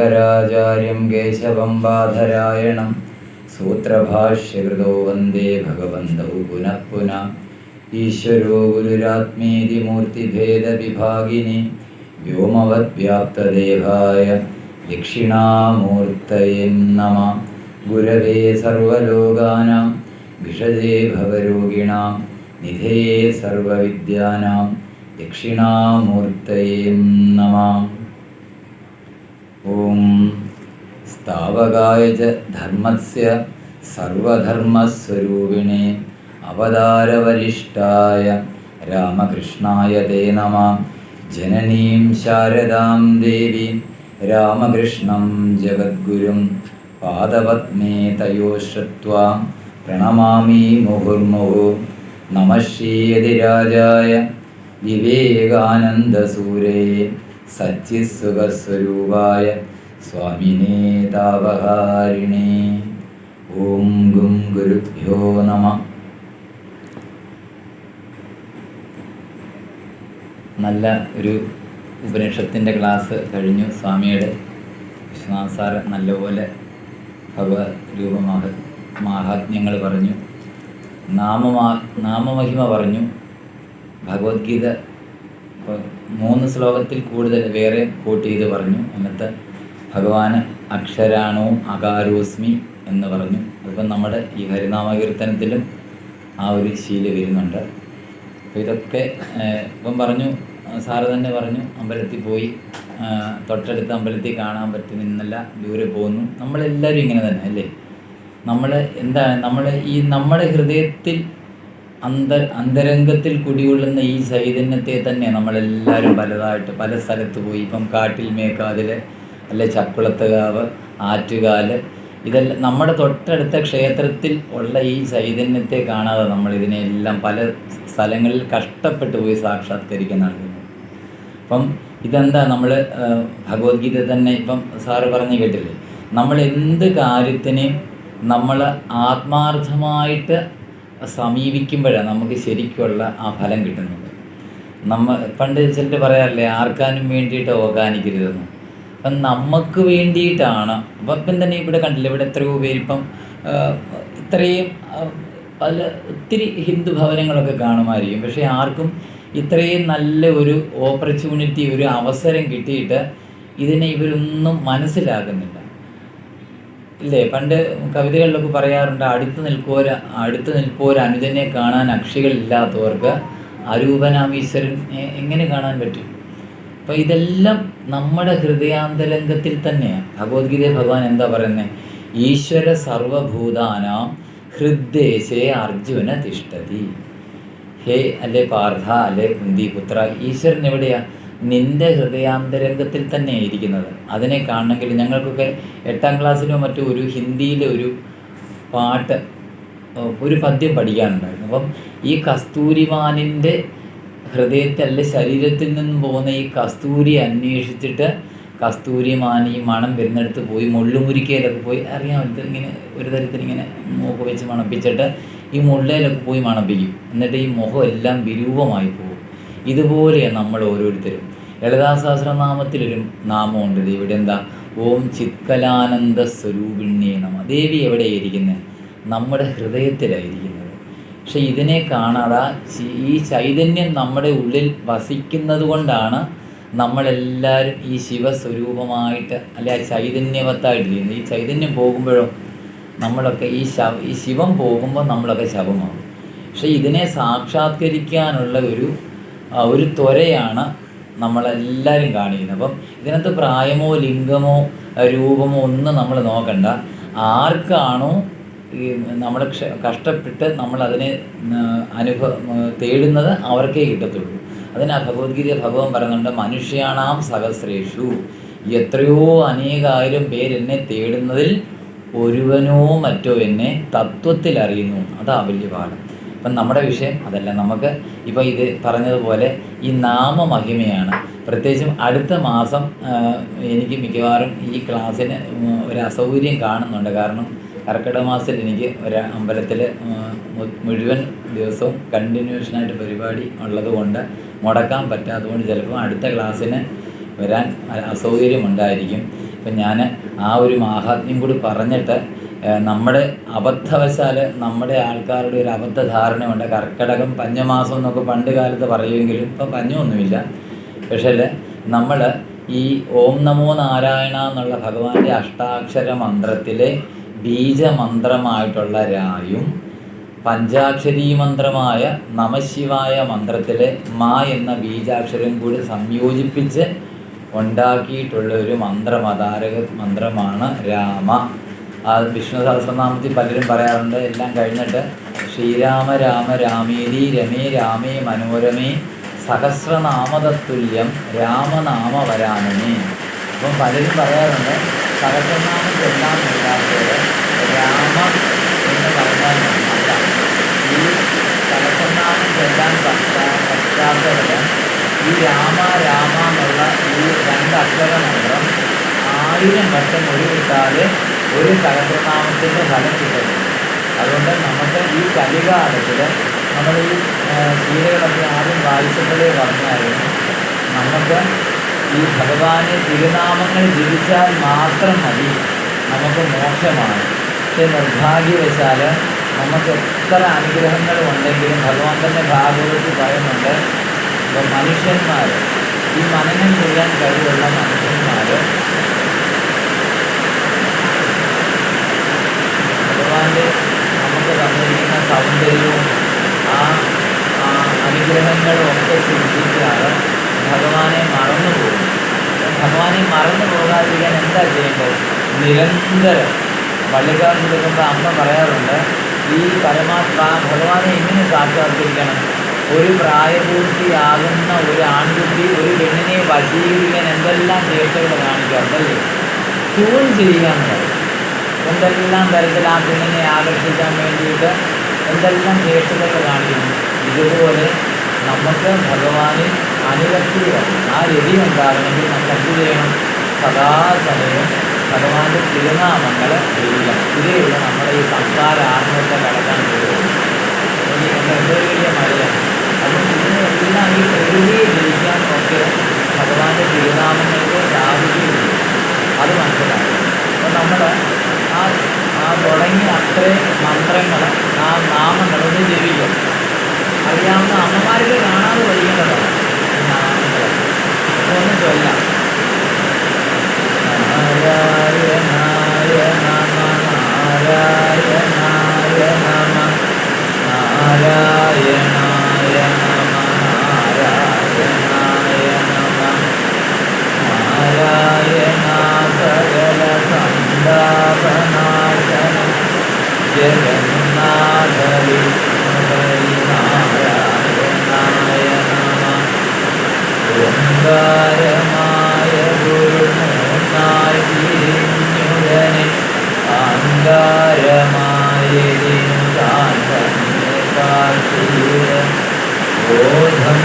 ശങ്കരാചാര്യം കേശവം ബാധരായണം സൂത്രഭാഷ്യകൃതോ വന്ദേ ഭഗവന്തൗ പുനഃ പുനഃ. ഈശ്വരോ ഗുരുരാത്മേതി മൂർത്തിഭേദവിഭാഗിനി വ്യോമവദ്വ്യാപ്തദേഹായ ദക്ഷിണാമൂർത്തയേ നമഃ. ഗുരവേ സർവലോകാനാം ഭിഷജേ ഭവരോഗിണാം നിധയേ സർവവിദ്യാനാം ദക്ഷിണാമൂർത്തയേ നമഃ. ഓം സ്ഥാവകായ ച ധർമ്മസ്യ സർവധർമ്മസ്വരൂപിണേ അവതാരവരിഷ്ഠായ രാമകൃഷ്ണായ തേ നമഃ. ജനനീം ശാരദാം ദേവീം രാമകൃഷ്ണം ജഗദ്ഗുരും പാദപദ്മേ തയോ ശ്രുത്വാ പ്രണമാമി മുഹുർമുഹു. നമഃ ശ്രീയതിരാജായ വിവേകാനന്ദസൂരേ സച്ചിത്സുഖസ്വരൂപായ സ്വാമിനേ താപഹാരിണേ. ഓം ഗും ഗുരുഭ്യോ നമഃ. നല്ല ഒരു ഉപനിഷത്തിൻ്റെ ക്ലാസ് കഴിഞ്ഞു. സ്വാമിയുടെ വിശ്വനാഥ് സാറ് നല്ലപോലെ മാഹാത്മ്യങ്ങൾ പറഞ്ഞു, നാമമഹിമ പറഞ്ഞു. ഭഗവത്ഗീത 3 ശ്ലോകത്തിൽ കൂടുതൽ വേറെ കോട്ട് ചെയ്ത് പറഞ്ഞു. എന്നിട്ട് ഭഗവാന് അക്ഷരാണോ അകാരോസ്മി എന്ന് പറഞ്ഞു. അതിപ്പം നമ്മുടെ ഈ ഹരിനാമകീർത്തനത്തിലും ആ ഒരു ശീല വരുന്നുണ്ട്. അപ്പോൾ ഇതൊക്കെ ഇപ്പം പറഞ്ഞു, സാറ് തന്നെ പറഞ്ഞു, അമ്പലത്തിൽ പോയി തൊട്ടടുത്ത അമ്പലത്തിൽ കാണാൻ പറ്റുന്നില്ല, ദൂരെ പോകുന്നു. നമ്മളെല്ലാവരും ഇങ്ങനെ തന്നെ അല്ലേ? നമ്മുടെ ഹൃദയത്തിൽ അന്തരംഗത്തിൽ കുടികൊള്ളുന്ന ഈ ചൈതന്യത്തെ തന്നെ നമ്മളെല്ലാവരും പലതായിട്ട് പല സ്ഥലത്ത് പോയി, ഇപ്പം കാട്ടിൽ മേക്കാതിൽ അല്ലെ ചക്കുളത്തുകാവ്, ആറ്റുകാല്, ഇതെല്ലാം നമ്മുടെ തൊട്ടടുത്ത ക്ഷേത്രത്തിൽ ഉള്ള ഈ ചൈതന്യത്തെ കാണാതെ നമ്മളിതിനെല്ലാം പല സ്ഥലങ്ങളിൽ കഷ്ടപ്പെട്ട് പോയി സാക്ഷാത്കരിക്കാൻ നടക്കുന്നു. അപ്പം ഇതെന്താ നമ്മൾ ഭഗവത്ഗീത തന്നെ ഇപ്പം സാറ് പറഞ്ഞു കേട്ടില്ലേ, നമ്മൾ എന്ത് കാര്യത്തിനെയും നമ്മൾ ആത്മാർത്ഥമായിട്ട് സമീപിക്കുമ്പോഴാണ് നമുക്ക് ശരിക്കുള്ള ആ ഫലം കിട്ടുന്നത്. പണ്ട് ചിലർ പറയാറില്ലേ, ആർക്കാനും വേണ്ടിയിട്ട് ഓർഗാനിക്കരുതെന്ന്. അപ്പം നമുക്ക് വേണ്ടിയിട്ടാണ്. അപ്പം തന്നെ ഇവിടെ കണ്ടില്ല, ഇവിടെ എത്രയോ പേരിപ്പം ഇത്രയും ഒത്തിരി ഹിന്ദു ഭവനങ്ങളൊക്കെ കാണുമായിരിക്കും. പക്ഷേ ആർക്കും ഇത്രയും നല്ല ഒരു ഓപ്പർച്യൂണിറ്റി, ഒരു അവസരം കിട്ടിയിട്ട് ഇതിനെ ഇവരൊന്നും മനസ്സിലാക്കുന്നില്ല ഇല്ലേ? പണ്ട് കവിതകളിലൊക്കെ പറയാറുണ്ട്, അടുത്ത് നിൽപ്പോര് അനുജനെ കാണാൻ അക്ഷികളില്ലാത്തവർക്ക് അരൂപനാമീശ്വരൻ എങ്ങനെ കാണാൻ പറ്റും? അപ്പോൾ ഇതെല്ലാം നമ്മുടെ ഹൃദയാന്തരംഗത്തിൽ തന്നെയാണ്. ഭഗവത്ഗീതയിൽ ഭഗവാൻ എന്താ പറയുന്നത്? ഈശ്വര സർവഭൂതാനാം ഹൃദ്ദേശേ അർജുന തിഷ്ഠതി. ഹേ അല്ലേ പാർത്ഥ, അല്ലേ കുന്തിപുത്ര, ഈശ്വരൻ എവിടെയാണ്? നിൻ്റെ ഹൃദയാന്തരംഗത്തിൽ തന്നെയാണ് ഇരിക്കുന്നത്. അതിനെ കാണണമെങ്കിൽ ഞങ്ങൾക്കൊക്കെ 8ാം ക്ലാസ്സിലോ മറ്റോ ഒരു ഹിന്ദിയിലെ ഒരു പാട്ട്, ഒരു പദ്യം പഠിക്കാനുണ്ടായിരുന്നു. അപ്പം ഈ കസ്തൂരിമാനിൻ്റെ ഹൃദയത്തിൽ അല്ലെ ശരീരത്തിൽ നിന്നും പോകുന്ന ഈ കസ്തൂരി അന്വേഷിച്ചിട്ട് കസ്തൂരിമാൻ ഈ മണം വരുന്നിടത്ത് പോയി മുള്ളുമുരിക്കയിലൊക്കെ പോയി അറിയാമല്ലോ, ഇങ്ങനെ ഒരു തരത്തിലിങ്ങനെ മൂക്ക് വെച്ച് മണപ്പിച്ചിട്ട് ഈ മുള്ളയിലൊക്കെ പോയി മണപ്പിക്കും. എന്നിട്ട് ഈ മുഖം എല്ലാം വിരൂപമായി പോകും. ഇതുപോലെയാണ് നമ്മൾ ഓരോരുത്തരും. ലളിതാ സഹസ്രനാമത്തിലൊരു നാമമുണ്ട് ഇവിടെ, എന്താ? ഓം ചിത്കലാനന്ദ സ്വരൂപിണ്യേ നമഃ. ദേവി എവിടെയായിരിക്കുന്നത്? നമ്മുടെ ഹൃദയത്തിലായിരിക്കുന്നത്. പക്ഷെ ഇതിനെ കാണാതെ ഈ ചൈതന്യം നമ്മുടെ ഉള്ളിൽ വസിക്കുന്നത് കൊണ്ടാണ് നമ്മളെല്ലാവരും ഈ ശിവസ്വരൂപമായിട്ട് അല്ലെ ആ ചൈതന്യവത്തായിട്ടിരിക്കുന്നത്. ഈ ചൈതന്യം പോകുമ്പോഴോ നമ്മളൊക്കെ ഈ ശിവം പോകുമ്പോൾ നമ്മളൊക്കെ ശവമാകും. പക്ഷെ ഇതിനെ സാക്ഷാത്കരിക്കാനുള്ള ഒരു ത്വരയാണ് നമ്മളെല്ലാവരും കാണിക്കുന്നത്. അപ്പം ഇതിനകത്ത് പ്രായമോ ലിംഗമോ രൂപമോ ഒന്നും നമ്മൾ നോക്കണ്ട. ആർക്കാണോ ഈ നമ്മൾ കഷ്ടപ്പെട്ട് നമ്മളതിനെ തേടുന്നത് അവർക്കേ കിട്ടത്തുള്ളൂ. അതിന് ഭഗവത്ഗീത ഭഗവാൻ പറയുന്നുണ്ട്, മനുഷ്യാണാം സഹസ്രേഷു, എത്രയോ അനേകായിരം പേരെന്നെ തേടുന്നതിൽ ഒരുവനോ മറ്റോ എന്നെ തത്വത്തിൽ അറിയുന്നു. അതാ വലിയ പാഠം. അപ്പം നമ്മുടെ വിഷയം അതല്ല. നമുക്ക് ഇപ്പോൾ ഇത് പറഞ്ഞതുപോലെ ഈ നാമമഹിമയാണ്. പ്രത്യേകിച്ചും അടുത്ത മാസം എനിക്ക് മിക്കവാറും ഈ ക്ലാസ്സിന് ഒരു അസൗകര്യം കാണുന്നുണ്ട്. കാരണം കർക്കിടക മാസത്തിൽ എനിക്ക് ഒരു അമ്പലത്തിൽ മുഴുവൻ ദിവസവും കണ്ടിന്യൂഷനായിട്ട് പരിപാടി ഉള്ളത് കൊണ്ട് മുടക്കാൻ പറ്റാത്തതുകൊണ്ട് ചിലപ്പോൾ അടുത്ത ക്ലാസ്സിന് വരാൻ അസൗകര്യമുണ്ടായിരിക്കും. ഇപ്പം ഞാൻ ആ ഒരു മാഹാത്മ്യം കൂടി പറഞ്ഞിട്ട് നമ്മുടെ അബദ്ധവശാൽ നമ്മുടെ ആൾക്കാരുടെ ഒരു അബദ്ധധാരണയുണ്ട്. കർക്കിടകം പഞ്ഞമാസം എന്നൊക്കെ പണ്ട് കാലത്ത് പറയുമെങ്കിലും ഇപ്പം പഞ്ഞമൊന്നുമില്ല. പക്ഷേ നമ്മൾ ഈ ഓം നമോ നാരായണ എന്നുള്ള ഭഗവാന്റെ അഷ്ടാക്ഷര മന്ത്രത്തിലെ ബീജമന്ത്രമായിട്ടുള്ള രായും പഞ്ചാക്ഷരീ മന്ത്രമായ നമശിവായ മന്ത്രത്തിലെ മാ എന്ന ബീജാക്ഷരം കൂടി സംയോജിപ്പിച്ച് ഉണ്ടാക്കിയിട്ടുള്ള ഒരു മന്ത്രമതാരക മന്ത്രമാണ് രാമ. അത് വിഷ്ണു സഹസ്രനാമത്തിൽ പലരും പറയാറുണ്ട്. എല്ലാം കഴിഞ്ഞിട്ട് ശ്രീരാമ രാമ രാമേതി രമേ രാമേ മനോരമേ സഹസ്രനാമതത്തുല്യം രാമനാമ വരാനമേ. അപ്പം പലരും പറയാറുണ്ട് സഹസ്രനാമം ചൊല്ലാൻ ഇല്ലാത്തവർ രാമ എന്ന് പറഞ്ഞാൽ അല്ല. ഈ സഹസ്രനാമം ചൊല്ലാൻ പറ്റാത്തവർ ഈ രാമ രാമ എന്നുള്ള ഈ 2 അക്ഷരമന്ത്രം 1000 വട്ടം ഉരുവിട്ടാൽ ഒരു സഹസ്രനാമത്തിൻ്റെ ഫലം കിട്ടുന്നു. അതുകൊണ്ട് നമുക്ക് ഈ കലികാലത്തിൽ നമ്മൾ ഈ ശീലകളൊക്കെ ആദ്യം വായിച്ചപ്പോഴേ പറഞ്ഞായിരുന്നു, നമുക്ക് ഈ ഭഗവാനെ തിരുനാമങ്ങൾ ജപിച്ചാൽ മാത്രം മതി, നമുക്ക് മോക്ഷമാണ്. പക്ഷെ നിർഭാഗ്യവശാൽ നമുക്ക് എത്ര അനുഗ്രഹങ്ങളും ഉണ്ടെങ്കിലും ഭഗവാൻ തന്നെ ഭാഗവതത്തിൽ പറയുന്നുണ്ട്, ഇപ്പം മനുഷ്യന്മാർ ഈ മനനം ചെയ്യാൻ കഴിവുള്ള മനുഷ്യന്മാർ ഭഗവാന്റെ നമുക്ക് തന്നിരിക്കുന്ന സൗന്ദര്യവും ആ അനുഗ്രഹങ്ങളും ഒക്കെ ചിന്തിച്ചാൽ ഭഗവാനെ മറന്നുപോകും. ഭഗവാനെ മറന്നു പോകാതിരിക്കാൻ എന്താ ചെയ്യേണ്ടത്? നിരന്തരം പള്ളിക്കാരൻ എടുക്കുമ്പോൾ അമ്മ പറയാറുണ്ട്, ഈ ഭഗവാനെ എങ്ങനെ സാക്ഷാത്കരിക്കണം? ഒരു പ്രായപൂർത്തിയാകുന്ന ഒരു ആൺകുട്ടി ഒരു പെണ്ണിനെ വശീകരിക്കാൻ എന്തെല്ലാം ചേഷ്ടകൾ കാണിക്കാറുണ്ടല്ലേ? ട്യൂൺ ചെയ്യുക എന്നുള്ളത്. എന്തെല്ലാം തരത്തിൽ ആ പെണ്ണിനെ ആകർഷിക്കാൻ വേണ്ടിയിട്ട് എന്തെല്ലാം ചേഷ്ടകൾ കാണിക്കുന്നു. ഇതുപോലെ നമുക്ക് ഭഗവാനെ അനുരക്തി വരണം. ആ രതി ഉണ്ടാകണമെങ്കിൽ നമ്മൾ എന്ത് ചെയ്യണം? സദാസമയം ഭഗവാന്റെ തിരുനാമങ്ങൾ എഴുതണം. ഇതേയുള്ള നമ്മുടെ ഈ സംസാര ആത്മഹത്യ കടക്കാൻ പോകുന്നു. എന്തൊരു വലിയ മഴയാണ്. അപ്പം ഇതിനെല്ലാം ഈ പ്രകൃതിയെ ജയിക്കാൻ ഒക്കെ ഭഗവാന്റെ തിരുനാമങ്ങൾക്ക് സാധിക്കുകയുള്ളൂ. അത് മനസ്സിലാക്കും. അപ്പം നമ്മൾ ആ തുടങ്ങിയ അത്രയും മന്ത്രങ്ങൾ ആ നാമങ്ങളൊന്ന് ജപിക്കും. അറിയാവുന്ന അമ്മമാർക്ക് കാണാതെ പഠിക്കേണ്ടതാണ് ഈ നാമങ്ങൾ. അപ്പോൾ ഒന്ന് ചൊല്ലാം. നാരായണായ നമ നാരായണായ നമ നാരായണായ നമ നാരായണായ നമ നാരായണ സകല സന്താപനാശനം ജഗന്നാഥ നാരായണായ നമ ഓംകാരമായ ഗുരുമൂന്നായി തിരിഞ്ഞുടനെ അങ്കാരമായതിനു താൻ തന്നെ കാട്ടിയ ബോധം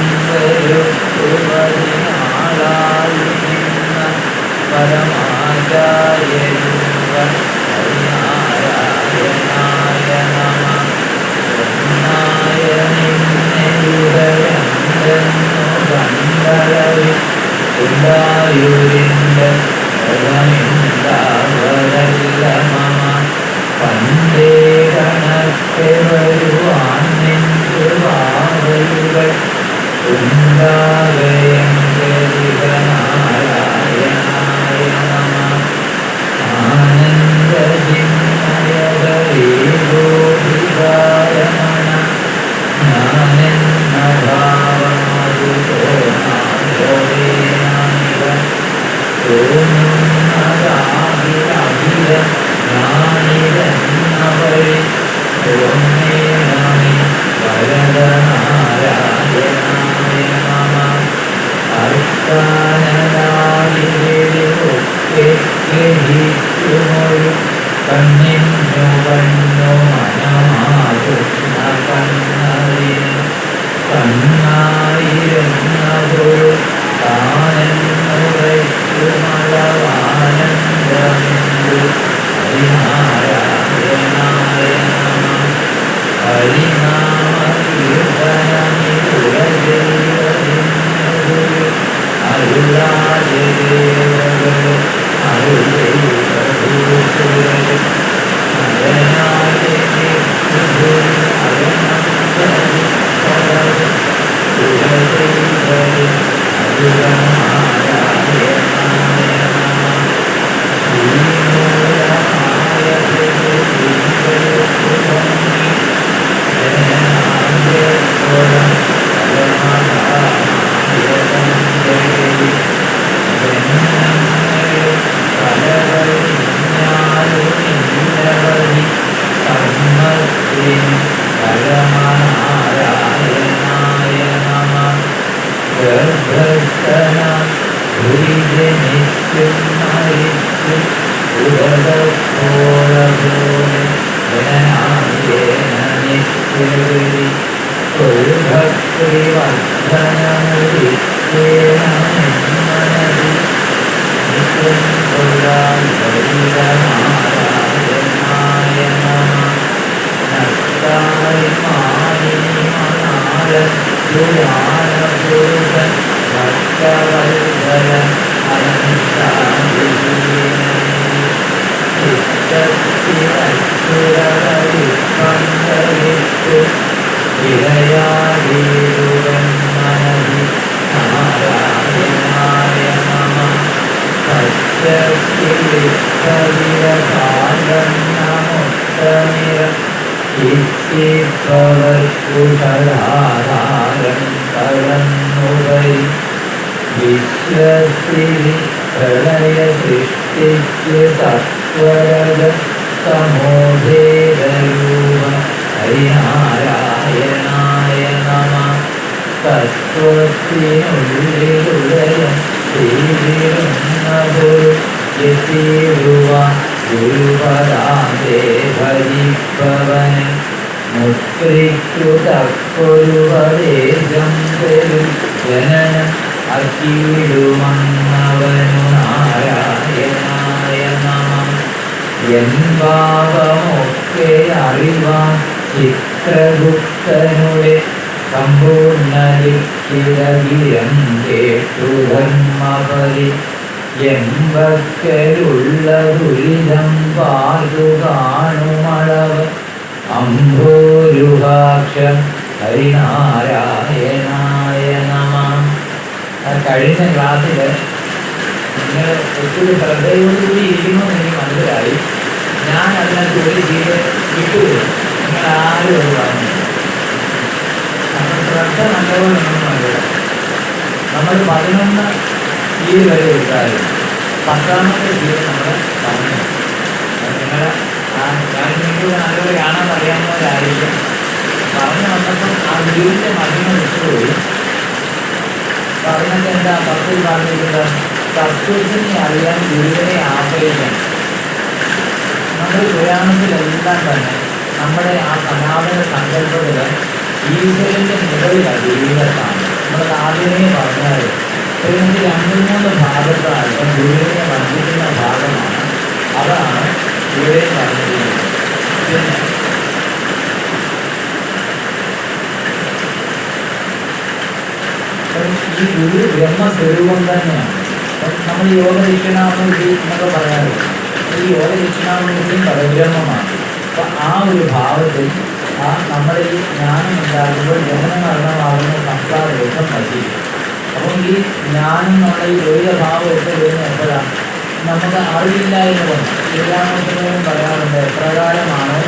വരുത്തുവതിനാളായി നിന്ന പരമാചാര്യരുവ ഹരിനാരായണായ നമ ഒന്നായ നിന്നെയുടലെന്നു കണ്ടളവിൽ ഉണ്ടായൂരിൻ്റെ ഫലമുണ്ടാവതല്ല മമ പണ്ടേ കണക്കെ വരുവാൻ നിന്റെ വാവലുകൾ ഉണ്ടാകയങ്കരികനാരായണായ നമ ആനന്ദജിന്മയകരീഗോപികാരമണ ഞാനെന്ന ഭാവമതു തോന്നാനിവ തോന്നുന്നതാകിലഖില ഞാനിതെന്നവരെ തോന്നേണമേ വരദനാരായണായ നമ അർക്കാനരാളികളൊക്കെ ഗ്രഹിക്കുമൊരു കണ്ണിന്നു കണ്ണു മനമാകുന്ന കണ്ണറിന് കണ്ണായിരുന്നതൊരു താനെന്നുറയ്ക്കുമളവാനന്ദമെന്തു ഹരിനാരായണായ നമ ഹരിനാമകീർത്തനമിതുരജൈവതിന്നൊരു അരുളാജദേവകൾ അരുള പന്തലിട്ട് വിളയാടിയിടുവൻ മനതി നാരായണായ നമ. പച്ചക്കിളിക്കവിരകാലന്നമൊത്തനിര ഇത്തിപ്പവർക്കുഷധാരം കടന്നുപരി വിശ്വസ്ഥിതി പ്രളയ സൃഷ്ടിക്ക് സത്വരജ സമോഭേദരൂപ ഹരിനാരായണായ നമ. തത്വത്തിനുള്ളിലുദയം ചെയ്തിരുന്ന ഗുരു എത്തിയിടുവാൻ ഗുരുപദാന്തേ ഭജിപ്പവന് മുക്തിക്കു തക്കൊരുപദേശം തരും ജനനം അക്കിടുമന്നവനു നാരായണായ നമ. എൻ പാപമൊക്കെ അറിവാൻ ചിത്രഗുപ്തനുടെ സമ്പൂർണ്ണലിഖിതഗിരം കേട്ടു ധർമ്മപരി എമ്പക്കലുള്ള ദുരിതം പാതു കാണുമളവ് അംഭോരുഹാക്ഷം ഹരിനാരായണായ നമ. കഴിഞ്ഞ ക്ലാസ്സിൽ നിങ്ങൾ ഒത്തിരി ശ്രദ്ധയോടുകൂടി ഇരിക്കണമെന്ന് എനിക്ക് മനസ്സിലായി. ഞാൻ അതിനകത്ത് ഒരു ചെയ്ത് വിട്ടുപോയി. നിങ്ങൾ ആരും അത് പറഞ്ഞു നമ്മൾ ശ്രദ്ധ നല്ലപോലെ നമ്മൾ മനസ്സിലായി. നമ്മൾ 11 തീയതി വരെ എടുത്താലും 10ാമത്തെ തീയതി നമ്മൾ പറഞ്ഞു. നിങ്ങൾ ഞാൻ നിങ്ങൾക്ക് നല്ലപോലെ കാണാൻ അറിയാവുന്നവരായിരിക്കും. പറഞ്ഞു വന്നപ്പം ആ വീടിൻ്റെ മഹിമ വിട്ടുപോയി. പറഞ്ഞത് എന്താ? 10ൽ പറഞ്ഞിരിക്കുന്നത് തത്വത്തിനെ അറിയാൻ ഗുരുവിനെ ആശ്രയിക്കണം. നമ്മുടെ പുരാണത്തിലെല്ലാം തന്നെ നമ്മുടെ ആ സനാതന സങ്കല്പത്തിൽ ഈശ്വരൻ്റെ മുകളിലാണ് ദൈവത്താണ്. നമ്മൾ ആദ്യമേ പറഞ്ഞാൽ ഇതിനകത്ത് 2-3 ഭാഗത്തായിട്ട് ഗുരുവിനെ വന്ദിക്കുന്ന ഭാഗമാണ്. അതാണ് ഇവിടെ പറഞ്ഞിരിക്കുന്നത്. പിന്നെ ഈ ഗുരു ബ്രഹ്മസ്വരൂപം തന്നെയാണ്. നമ്മൾ യോഗ ദക്ഷിണാമൂർത്തി എന്നൊക്കെ പറയാറുണ്ട്. ഈ യോഗ ദക്ഷിണാമൂർത്തിയും പരബ്രഹ്മമാണ്. അപ്പം ആ ഒരു ഭാവത്തിൽ നമ്മുടെ ഈ ജ്ഞാനം ഉണ്ടാകുമ്പോൾ ജനന മരണമാകുന്ന സംസാരദോഷം നശിക്കും. അപ്പം ഈ ജ്ഞാനം നമ്മുടെ ഈ ദ്വൈതഭാവം ഒക്കെ വരുന്ന എപ്പോഴാണ്? നമുക്ക് അറിവില്ലായ്മ കൊണ്ട്. ശ്രീരാമകൃഷ്ണനും പറയാറുണ്ട്, എപ്രകാരമാണോ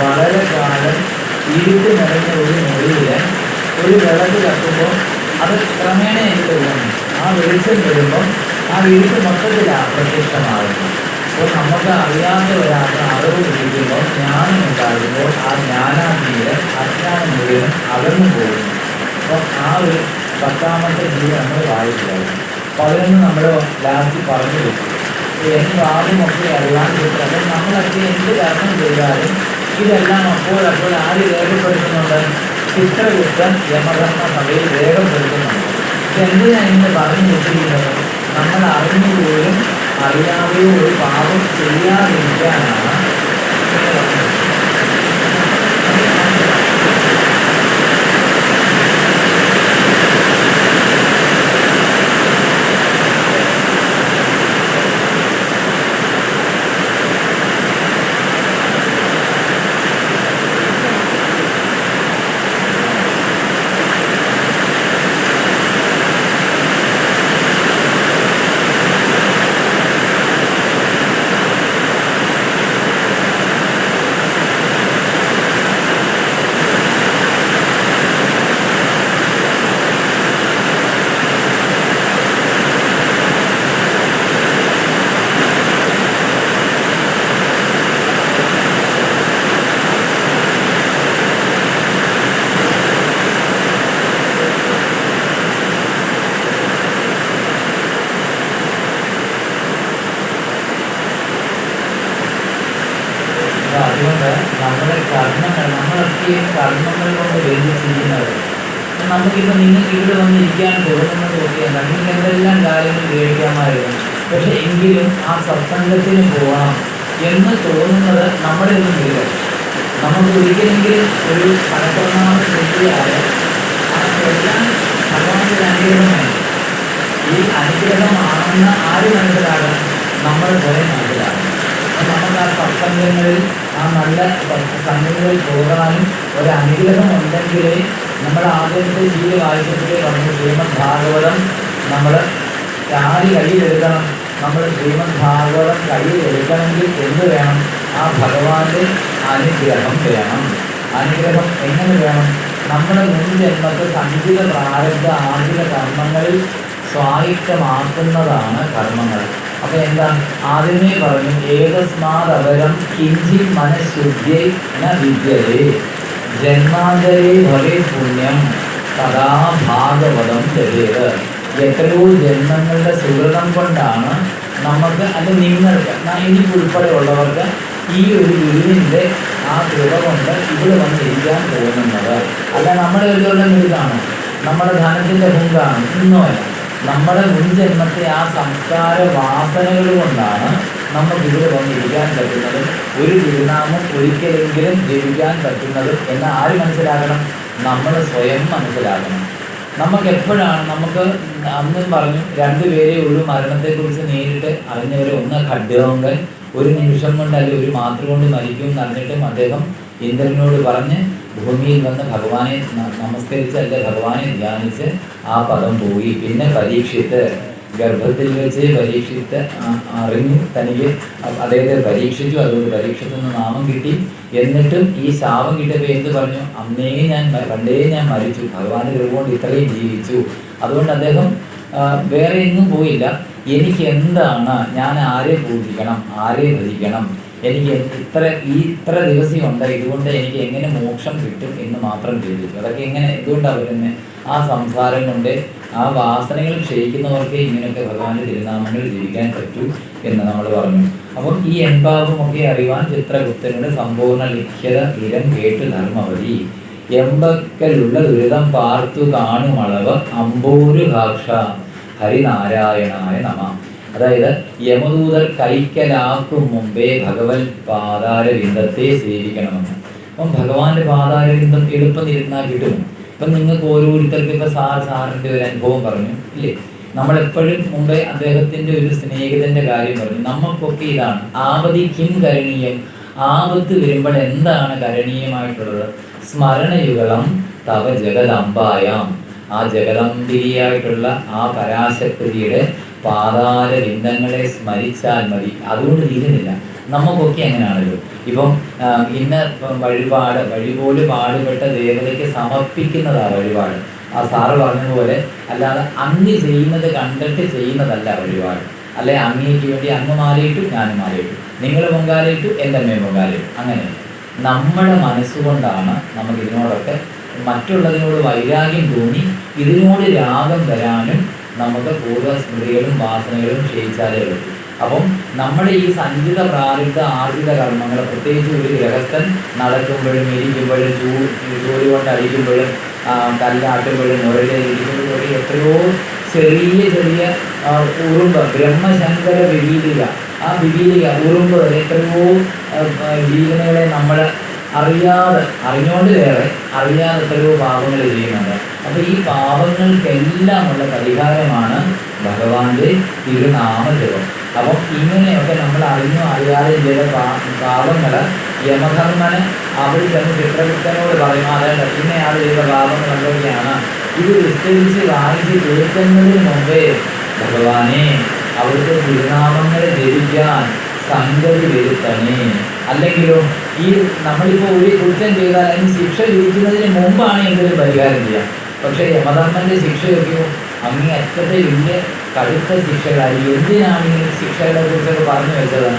വളരെ കാലം ഇരുട്ട് നിറഞ്ഞ ഒരു മുറിയിൽ ഒരു വിളക്ക് കത്തുമ്പോൾ അത് ക്രമേണ എനിക്ക് തോന്നുന്നു ആ വെളിച്ചം വരുമ്പം ആ ഇരുട്ട് മൊത്തത്തിൽ അപ്രത്യക്ഷമാകുന്നു. അപ്പോൾ നമുക്ക് അറിയാത്ത ഒരാൾക്ക് അറിവ് ലഭിക്കുമ്പോൾ ജ്ഞാനം ഉണ്ടാകുമ്പോൾ ആ ജ്ഞാനാഗ്നിയിൽ അജ്ഞാനം മുഴുവൻ അകന്നു പോകുന്നു. അപ്പം ആ ഒരു 10ാമത്തെ ജീവിതം നമ്മൾ വായിച്ചായിരുന്നു. 11 നമ്മൾ ലാസ്റ്റ് പറഞ്ഞു വെച്ചു. എനിക്ക് ആദ്യമൊക്കെ അറിയാൻ കിട്ടും. അപ്പം നമ്മളൊക്കെ എന്ത് കർമ്മം ചെയ്താലും ഇതെല്ലാം അപ്പോഴപ്പോൾ ആര് രേഖപ്പെടുത്തുന്നുണ്ട്? ചിത്രഗുപ്തൻ യമധർമ്മ സഭയിൽ രേഖപ്പെടുത്തുന്നുണ്ട്. ഇതെന്തിനാണ് ഇന്ന് പറഞ്ഞു വെച്ചിരിക്കുന്നത്? നമ്മൾ അറിഞ്ഞുപോലും അറിയാതെയോ ഒരു പാപം ചെയ്യാതിരിക്കാനാണ്. അതുകൊണ്ട് നമ്മുടെ കർമ്മങ്ങൾ നമ്മളൊക്കെ കർമ്മങ്ങൾ കൊണ്ട് ബന്ധിച്ചിരിക്കുന്നത്. നമുക്കിപ്പോൾ നിങ്ങൾക്ക് ഇവിടെ വന്നിരിക്കാൻ തോന്നുന്നത് നോക്കിയാൽ നിങ്ങൾക്ക് എന്തെല്ലാം കാര്യങ്ങൾ കേൾക്കാമായിരുന്നു. പക്ഷെ എങ്കിലും ആ സത്സംഗത്തിന് പോകണം എന്ന് തോന്നുന്നത് നമ്മുടെ ഒന്നും ഇല്ല. നമുക്ക് ഒരിക്കലെങ്കിലും ഒരു ഫലപ്രദമായ ശക്തിയായ ആ എല്ലാം ഭഗവാന്റെ അനുഗ്രഹമാണ്. ഈ അനുഗ്രഹമാണെന്ന് ആര് മനസ്സിലാകണം? നമ്മൾ സ്വയം മനസ്സിലാകണം. നമുക്ക് ആ സത്സംഗങ്ങളിൽ ആ നല്ല സംഘങ്ങളിൽ പോകാനും ഒരനുഗ്രഹം ഉണ്ടെങ്കിലേ നമ്മൾ ആദ്യത്തെ ജീവിത വായിച്ചപ്പോഴേ പറഞ്ഞു ശ്രീമദ് ഭാഗവതം നമ്മൾ ആര് കയ്യിലെടുക്കണം. നമ്മൾ ശ്രീമദ് ഭാഗവതം കയ്യിലെടുക്കണമെങ്കിൽ എന്ത് വേണം? ആ ഭഗവാന്റെ അനുഗ്രഹം വേണം. അനുഗ്രഹം എങ്ങനെ വേണം? നമ്മുടെ മുൻ ജന്മത്തെ സഞ്ചിത പ്രാരബ്ധ ആർജിത കർമ്മങ്ങളിൽ സ്വായത്തമാക്കുന്നതാണ് കർമ്മങ്ങൾ. അപ്പോൾ എന്താ ആദ്യമേ പറഞ്ഞു, ഏതസ്മാദപരം കിഞ്ചിത് മനഃശുദ്ധ്യൈ ന വിദ്യതേ ജന്മാന്തരേ ഭവേ പുണ്യം തഥാ ഭാഗവതം ലഭ്യത്. എത്രയോ ജന്മങ്ങളുടെ സുഹൃതം കൊണ്ടാണ് നമുക്ക്, അത് നിങ്ങൾക്ക് എനിക്കുൾപ്പെടെയുള്ളവർക്ക് ഈ ഒരു ഗുരുവിൻ്റെ ആ കൃപ കൊണ്ട് ഇവിടെ വന്നിരിക്കാൻ തോന്നുന്നത്. അല്ല നമ്മുടെ ഒരു മിടുക്കാണ്, നമ്മുടെ ധനത്തിൻ്റെ മുൻകാണ്, ഒന്നുമല്ല. നമ്മുടെ മുൻജന്മത്തെ ആ സംസ്കാര വാസനകൾ കൊണ്ടാണ് നമുക്കിവിടെ വന്നിരിക്കാൻ പറ്റുന്നതും ഒരു തിരുനാമം ഒരിക്കലെങ്കിലും ജപിക്കാൻ പറ്റുന്നതും എന്ന് ആര് മനസ്സിലാക്കണം? നമ്മൾ സ്വയം മനസ്സിലാക്കണം. നമുക്കെപ്പോഴാണ് നമുക്ക് അന്നും പറഞ്ഞു രണ്ടുപേരെ ഒരു മരണത്തെക്കുറിച്ച് നേരിട്ട് അറിഞ്ഞവർ, ഒന്ന് ഖഡ്ഗവങ്കൻ ഒരു നിമിഷം കൊണ്ട് അല്ലെങ്കിൽ ഒരു മാത്രം കൊണ്ട് മരിക്കും എന്നറിഞ്ഞിട്ടും അദ്ദേഹം ഇന്ദ്രനോട് പറഞ്ഞ് ഭൂമിയിൽ വന്ന് ഭഗവാനെ നമസ്കരിച്ച് അല്ലെ ഭഗവാനെ ധ്യാനിച്ച് ആ പദം പോയി. പിന്നെ പരീക്ഷിത്ത് ഗർഭത്തിൽ വെച്ച് പരീക്ഷിത്ത് അറിഞ്ഞു, തനിക്ക് അദ്ദേഹത്തെ പരീക്ഷിച്ചു, അതുകൊണ്ട് പരീക്ഷത്തിൽ നിന്ന് നാമം കിട്ടി. എന്നിട്ടും ഈ ശാപം കിട്ടിയപ്പോൾ എന്ത് പറഞ്ഞു? പണ്ടേ ഞാൻ മരിച്ചു, ഭഗവാന്റെ കൃപ കൊണ്ട് ഇത്രയും ജീവിച്ചു. അതുകൊണ്ട് അദ്ദേഹം വേറെ എങ്ങും പോയില്ല. എനിക്ക് എന്താണ്, ഞാൻ ആരെ പൂജിക്കണം, ആരെ ഭജിക്കണം, എനിക്ക് ഇത്ര ദിവസമുണ്ട്, ഇതുകൊണ്ട് എനിക്ക് എങ്ങനെ മോക്ഷം കിട്ടും എന്ന് മാത്രം ചിന്തിച്ചു. അതൊക്കെ എങ്ങനെ, എന്തുകൊണ്ടാണ് അവരെന്നെ ആ സംസാരം കൊണ്ട് ആ വാസനകൾ ക്ഷയിക്കുന്നവർക്ക് ഇങ്ങനെയൊക്കെ ഭഗവാന്റെ തിരുനാമങ്ങൾ ജീവിക്കാൻ പറ്റൂ എന്ന് നമ്മൾ പറഞ്ഞു. അപ്പം ഈ എൺപാപമൊക്കെ അറിയുവാൻ ചിത്രഗുപ്തനുടെ സമ്പൂർണ്ണ ലിഖ്യത ഇരം കേട്ടു ധർമ്മവതി. എമ്പക്കലുള്ള ദുരിതം പാർത്തു കാണുമളവ് അമ്പോരു കാക്ഷ ഹരിനാരായണായ നമ. അതായത് യമദൂതർ കൈക്കലാക്കും മുമ്പേ ഭഗവത് പാതാരവിന്ദത്തെ സേവിക്കണമെന്ന്. അപ്പം ഭഗവാന്റെ പാതാരവിന്ദം എളുപ്പം ഇരുന്നാൽ കിട്ടും. ഇപ്പം നിങ്ങൾക്ക് ഓരോരുത്തർക്ക് ഇപ്പം സാറിൻ്റെ ഒരു അനുഭവം പറഞ്ഞു ഇല്ലേ? നമ്മളെപ്പോഴും മുമ്പേ അദ്ദേഹത്തിൻ്റെ ഒരു സ്നേഹിതൻ്റെ കാര്യം പറഞ്ഞു. നമുക്കൊക്കെ ഇതാണ് ആപതിക്കും കരണീയം. ആപത്ത് വരുമ്പോൾ എന്താണ് കരണീയമായിട്ടുള്ളത്? സ്മരണയുഗളം തവ ജഗദംബായാം. ആ ജഗദംബിരിയായിട്ടുള്ള ആ പരാശക്തിയുടെ പാതാരവിന്ദങ്ങളെ സ്മരിച്ചാൽ മതി. അതുകൊണ്ട് തീരുന്നില്ല. നമുക്കൊക്കെ അങ്ങനെയാണല്ലോ. ഇപ്പം ഇന്ന വഴിപോലെ പാടുപെട്ട ദേവതയ്ക്ക് സമർപ്പിക്കുന്നതാണ് വഴിപാട്. ആ സാറ് പറഞ്ഞതുപോലെ അല്ലാതെ അങ്ങ് ചെയ്യുന്നത് കണ്ടിട്ട് ചെയ്യുന്നതല്ല വഴിപാട്. അല്ലെ അങ്ങേക്ക് വേണ്ടി അങ്ങ് മാലയിട്ടു ഞാനും മാലയിട്ടു, നിങ്ങൾ പൊങ്കാലയിട്ടു എൻ്റെ അമ്മയും പൊങ്കാലയിട്ടു. അങ്ങനെ നമ്മുടെ മനസ്സുകൊണ്ടാണ് നമുക്ക് ഇതിനോടൊക്കെ മറ്റുള്ളതിനോട് വൈരാഗ്യം തോന്നി ഇതിനോട് രാഗം വരാനും നമുക്ക് പൂർവ്വസ്മൃതികളും വാസനകളും ക്ഷയിച്ചാലേ പറ്റും. അപ്പം നമ്മുടെ ഈ സഞ്ചിത പ്രാരബ്ധ ആർജിത കർമ്മങ്ങൾ, പ്രത്യേകിച്ച് ഒരു ഗൃഹസ്ഥൻ നടക്കുമ്പോഴും ഇരിക്കുമ്പോഴും ജോലി കൊണ്ട് അടിക്കുമ്പോഴും കല്ലാട്ടുമ്പോഴും മുരളിരിക്കുമ്പോഴും എത്രയോ ചെറിയ ചെറിയ ഉറുമ്പ്, ബ്രഹ്മശങ്കര വിപീലിക, ആ വിപീലിക ഉറുമ്പ് എത്രയോ ജീവനുകളെ നമ്മൾ അറിഞ്ഞുകൊണ്ട് വേറെ അറിയാതെ എത്രയോ പാപങ്ങൾ ചെയ്യുന്നുണ്ട്. അപ്പോൾ ഈ പാപങ്ങൾക്കെല്ലാമുള്ള പരിഹാരമാണ് ഭഗവാന്റെ തിരുനാമജപം. അപ്പം ഇങ്ങനെയൊക്കെ നമ്മൾ അറിഞ്ഞോ അറിയാതെ ചെയ്ത പാപങ്ങൾ യമധർമ്മന് അവിടെ ചെന്ന് ചിത്രഗുപ്തനോട് പറയും, അതായത് ഇന്നയാൾ ചെയ്ത പാപങ്ങൾ എന്തൊക്കെയാണ്, ഇത് വിസ്തരിച്ച് വായിച്ച് കേൾക്കുന്നതിന് മുമ്പേ ഭഗവാനെ അവിടുത്തെ തിരുനാമങ്ങളെ ജപിക്കാൻ സംഗതി വരുത്തണേ. അല്ലെങ്കിലോ ഈ നമ്മളിപ്പോൾ ഒരു കുറ്റം ചെയ്താൽ അതിന് ശിക്ഷ വിധിക്കുന്നതിന് മുമ്പാണ് എന്തെങ്കിലും പരിഹാരം ചെയ്യാം. പക്ഷേ യമധർമ്മൻ്റെ ശിക്ഷയൊക്കെയോ അങ്ങേ അറ്റത്തെ വലിയ കടുത്ത ശിക്ഷകളായി. എന്തിനാണ് ഈ ശിക്ഷകളെ കുറിച്ചൊക്കെ പറഞ്ഞു വെച്ചത്?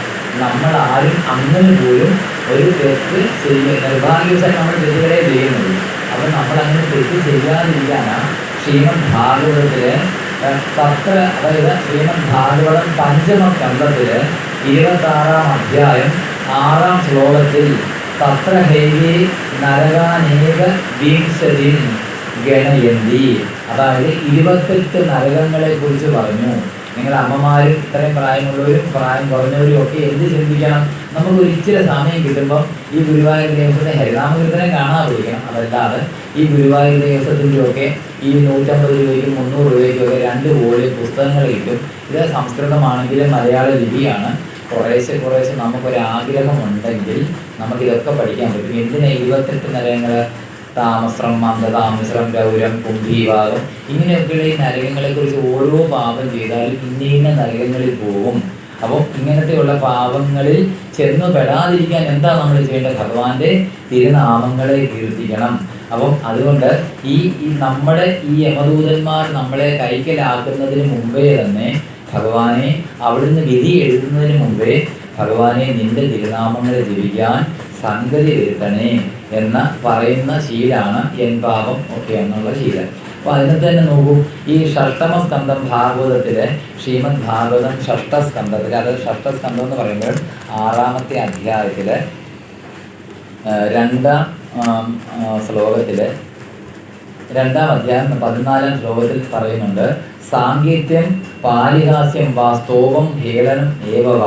നമ്മളാരും അങ്ങനെ പോലും ഒരു തെറ്റ് നിർഭാഗ്യവശാൽ നമ്മൾ തെറ്റുകളെ ചെയ്യുന്നത്. അപ്പം നമ്മളങ്ങനെ തെറ്റ് ചെയ്യാതിരിക്കാനാണ് ശ്രീമദ് ഭാഗവതത്തിലെ അതായത് ശ്രീമദ് ഭാഗവതം പഞ്ചമ സ്കന്ധത്തിൽ 26-ാം അധ്യായം 6-ാം ശ്ലോകത്തിൽ തത്ര ഹൈവേ നരകാനേക വിംശതിൻ ഗണയന്തി, അതായത് 28 നരകങ്ങളെ കുറിച്ച് പറഞ്ഞു. നിങ്ങളുടെ അമ്മമാരും ഇത്രയും പ്രായമുള്ളവരും പ്രായം കുറഞ്ഞവരും ഒക്കെ എന്ത് ചിന്തിക്കണം? നമുക്ക് ഒരു ഇച്ചിരി സമയം കിട്ടുമ്പം ഈ ഗുരുവായൂർ ദേവസ്വത്തെ ഹരിനാമകീർത്തനം കാണാൻ പഠിക്കണം. അതല്ലാതെ ഈ ഗുരുവായൂർ ദേവസ്വത്തിൻ്റെ ഒക്കെ ഈ 150 രൂപയ്ക്കും 300 രൂപയ്ക്കും ഒക്കെ 2 വോളിയം പുസ്തകങ്ങൾ കിട്ടും. ഇത് സംസ്കൃതമാണെങ്കിലും മലയാള ലിപിയാണ്. കുറേശ്ശെ കുറേശ്ശെ നമുക്കൊരാഗ്രഹമുണ്ടെങ്കിൽ നമുക്കിതൊക്കെ പഠിക്കാൻ പറ്റും. എന്തിനാ 28 നരകങ്ങൾ? താമസം, മന്ദതാമസം, ഗൗരം, കുംഭീഭാഗം, ഇങ്ങനെയൊക്കെയുള്ള ഈ നരകങ്ങളെക്കുറിച്ച് ഓരോ പാപം ചെയ്താലും ഇന്ന നരകങ്ങളിൽ പോകും. അപ്പം ഇങ്ങനത്തെയുള്ള പാപങ്ങളിൽ ചെന്ന് പെടാതിരിക്കാൻ എന്താ നമ്മൾ ചെയ്യേണ്ടത്? ഭഗവാന്റെ തിരുനാമങ്ങളെ കീർത്തിക്കണം. അപ്പം അതുകൊണ്ട് ഈ നമ്മുടെ ഈ യമദൂതന്മാർ നമ്മളെ കൈക്കലാക്കുന്നതിന് മുമ്പേ തന്നെ ഭഗവാനെ, അവിടുന്ന് വിധി എഴുതുന്നതിന് മുമ്പേ ഭഗവാനെ നിന്റെ തിരുനാമങ്ങളെ ജപിക്കാൻ സംഗതി വരുത്തണേ എന്ന് പറയുന്ന ശീലാണ് എൻ പാപം ഒക്കെ എന്നുള്ള ശീലം. അപ്പോൾ അതിനകത്ത് തന്നെ നോക്കൂ, ഈ ഷഷ്ടമ സ്കന്ധം ഭാഗവതത്തിലെ ശ്രീമദ് ഭാഗവതം ഷഷ്ടസ്കന്ധത്തിൽ, അത് ഷഷ്ടസ്കന്ധം എന്ന് പറയുമ്പോൾ 6-ാമത്തെ അധ്യായത്തിലെ 2-ാം ശ്ലോകത്തിലെ 2-ാം അധ്യായം 14-ാം ശ്ലോകത്തിൽ പറയുന്നുണ്ട്, സാങ്കേത്യം പാലിഹാസ്യം വാ സ്തോവം ഹേളനം ഏവവ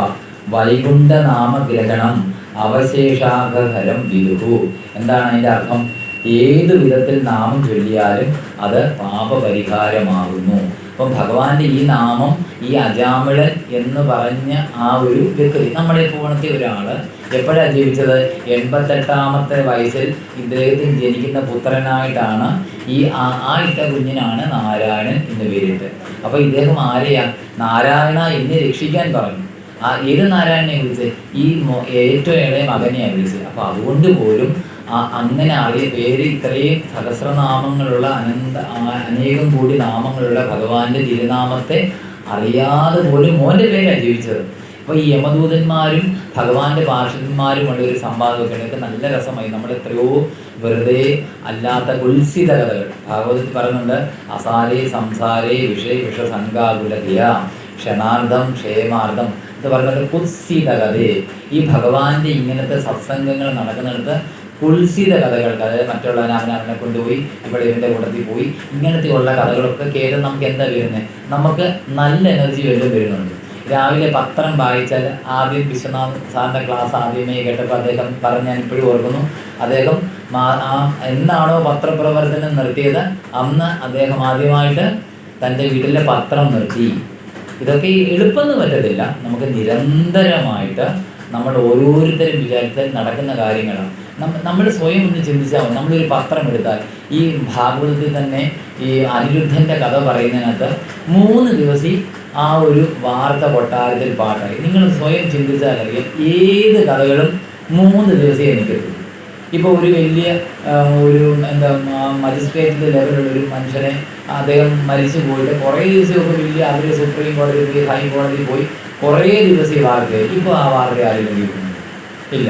വൈകുണ്ഠനാമഗ്രഹണം അവശേഷാഘരം വിദുഹു. എന്താണ് അതിൻ്റെ അർത്ഥം? ഏതു വിധത്തിൽ നാമം ചൊല്ലിയാലും അത് പാപപരിഹാരമാകുന്നു. അപ്പം ഭഗവാന്റെ ഈ നാമം, ഈ അജാമിളൻ എന്ന് പറഞ്ഞ ആ ഒരു വ്യക്തി, നമ്മുടെ പോണത്തെ ഒരാൾ എപ്പോഴാണ് ജീവിച്ചത്? 88-ാമത്തെ വയസ്സിൽ ഇദ്ദേഹത്തിന് ജനിക്കുന്ന പുത്രനായിട്ടാണ് ഈ ഇട്ട കുഞ്ഞിനാണ് നാരായണൻ എന്ന് പേരിട്ട്. അപ്പോൾ ഇദ്ദേഹം ആരെയാ? നാരായണ എന്നെ രക്ഷിക്കാൻ പറഞ്ഞു. ഏത് നാരായണനെ വിളിച്ച്? ഈ ഏറ്റവും ഇളയ മകനെയാണ് വിളിച്ചത്. അപ്പോൾ അതുകൊണ്ട് പോലും അങ്ങനെ പേര് ഇത്രയും സഹസ്രനാമങ്ങളുള്ള അനേകം കോടി നാമങ്ങളുള്ള ഭഗവാന്റെ തിരുനാമത്തെ അറിയാതെ പോലും മോൻ്റെ പേരാണ് ജീവിച്ചത്. അപ്പോൾ ഈ യമദൂതന്മാരും ഭഗവാന്റെ പാർഷദന്മാരുമുള്ള ഒരു സംവാദമൊക്കെ ഉണ്ട്. നല്ല രസമായി. നമ്മൾ എത്രയോ വെറുതെ അല്ലാത്ത കുൽസിത കഥകൾ ഭാഗവതത്തിൽ പറയുന്നുണ്ട്. അസാരേ സംസാരേ വിഷസംഗാകുലതയ ക്ഷണാർദ്ധം ക്ഷേമാർദ്ധം എന്ന് പറയുന്നത് കുൽസിത കഥയെ. ഈ ഭഗവാന്റെ ഇങ്ങനത്തെ സത്സംഗങ്ങൾ നടക്കുന്നിടത്ത് കുൽസിത കഥകൾക്ക്, അതായത് മറ്റുള്ളവനെ അവനെ കൊണ്ടുപോയി ഇവിടെ ഇവൻ്റെ കൂട്ടത്തിൽ പോയി ഇങ്ങനത്തെയുള്ള കഥകളൊക്കെ കേട്ട് നമുക്ക് എന്താ വരുന്നത്? നമുക്ക് നല്ല എനർജി വല്ലതും വരുന്നുണ്ട്. രാവിലെ പത്രം വായിച്ചാൽ, ആദ്യം വിശ്വനാഥ് സാറിൻ്റെ ക്ലാസ് ആദ്യമേ കേട്ടപ്പോൾ അദ്ദേഹം പറഞ്ഞ് ഞാൻ ഇപ്പോഴും ഓർക്കുന്നു, അദ്ദേഹം എന്നാണോ പത്രപ്രവർത്തനം നിർത്തിയത് അന്ന് അദ്ദേഹം ആദ്യമായിട്ട് തൻ്റെ വീട്ടിലെ പത്രം നിർത്തി. ഇതൊക്കെ എളുപ്പമൊന്നും പറ്റത്തില്ല. നമുക്ക് നിരന്തരമായിട്ട് നമ്മൾ ഓരോരുത്തരും വിചാരിച്ചാൽ നടക്കുന്ന കാര്യങ്ങളാണ്. നമ്മൾ സ്വയം ഒന്ന് ചിന്തിച്ചാൽ മതി. നമ്മളൊരു പത്രം എടുത്താൽ, ഈ ഭാഗവതത്തിൽ തന്നെ ഈ അനിരുദ്ധൻ്റെ കഥ പറയുന്നതിനകത്ത് 3 ദിവസം ആ ഒരു വാർത്ത കൊട്ടാരത്തിൽ പാട്ടായി. നിങ്ങൾ സ്വയം ചിന്തിച്ചാൽ അറിയാം, ഏത് കഥകളും 3 ദിവസമേ എനിക്കെത്തും. ഇപ്പോൾ ഒരു വലിയ മജിസ്ട്രേറ്റിൻ്റെ ലെവലുള്ളൊരു മനുഷ്യനെ, അദ്ദേഹം മരിച്ചു പോയിട്ട് കുറേ ദിവസമൊക്കെ വലിയ അവർ സുപ്രീം കോടതി പോയി, ഹൈക്കോടതി പോയി, കുറേ ദിവസം ഈ വാർത്തയായി. ഇപ്പോൾ ആ വാർത്ത ആരെങ്കിലും കേൾക്കുന്നു? ഇല്ല.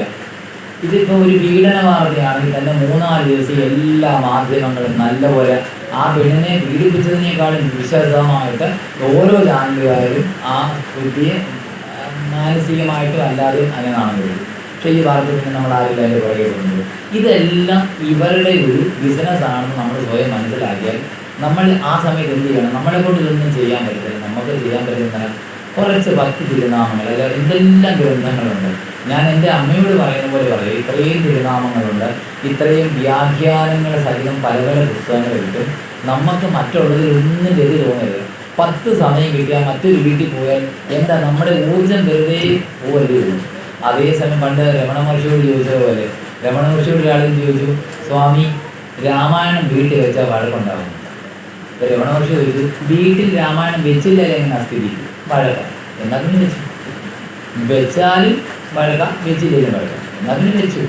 ഇതിപ്പോൾ ഒരു പീഡന വാർത്തയാണെങ്കിൽ തന്നെ 3-4 ദിവസം എല്ലാ മാധ്യമങ്ങളും നല്ലപോലെ ആ പെണ്ണിനെ പീഡിപ്പിച്ചതിനേക്കാളും വിശദമായിട്ട് ഓരോ ചാനലുകാരും ആ കുട്ടിയെ മാനസികമായിട്ടും അല്ലാതെയും അങ്ങനെയാണെന്ന് വരും. പക്ഷേ ഈ വാർത്ത പിന്നെ നമ്മൾ ആരില്ല അതിൻ്റെ പുറകെ പോകുന്നത്. ഇതെല്ലാം ഇവരുടെ ഒരു ബിസിനസ്സാണെന്ന് നമ്മൾ സ്വയം മനസ്സിലാക്കിയാൽ നമ്മൾ ആ സമയത്ത് എന്ത് ചെയ്യണം? നമ്മളെ കൊണ്ട് ഇതൊന്നും ചെയ്യാൻ പറ്റത്തില്ല. നമുക്ക് ചെയ്യാൻ പറ്റുന്ന കുറച്ച് ഭക്തി തിരുനാമങ്ങൾ, അല്ല എന്തെല്ലാം ഗ്രന്ഥങ്ങളുണ്ട്. ഞാൻ എൻ്റെ അമ്മയോട് പറയുന്ന പോലെ പറയും, ഇത്രയും തിരുനാമങ്ങളുണ്ട്, ഇത്രയും വ്യാഖ്യാനങ്ങൾ സഹിതം പല പല പുസ്തകങ്ങൾ കിട്ടും. നമുക്ക് മറ്റുള്ളതിൽ ഒന്നും ഗതി തോന്നരുത്. 10 സമയം കിട്ടിയാൽ മറ്റൊരു വീട്ടിൽ പോയാൽ എന്താ നമ്മുടെ ഊർജം വെറുതെ പോകരുത്. അതേസമയം പണ്ട് രമണ മഹർഷിയോട് ചോദിച്ചതുപോലെ, രമണ മഹർഷിയോട് ഒരാളും ചോദിച്ചു, സ്വാമി രാമായണം വീട്ടിൽ വെച്ചാൽ വഴക്കുണ്ടാകും. അപ്പോൾ രമണ മഹർഷി ചോദിച്ചു, വീട്ടിൽ രാമായണം വെച്ചില്ലേ എങ്ങനെ സ്ഥിതി? വഴക്ക. എന്നാൽ പിന്നെ വെച്ചു. വെച്ചാലും വഴക്ക, വെച്ചില്ലേലും വഴക്ക. എന്നാൽ പിന്നെ വെച്ചു.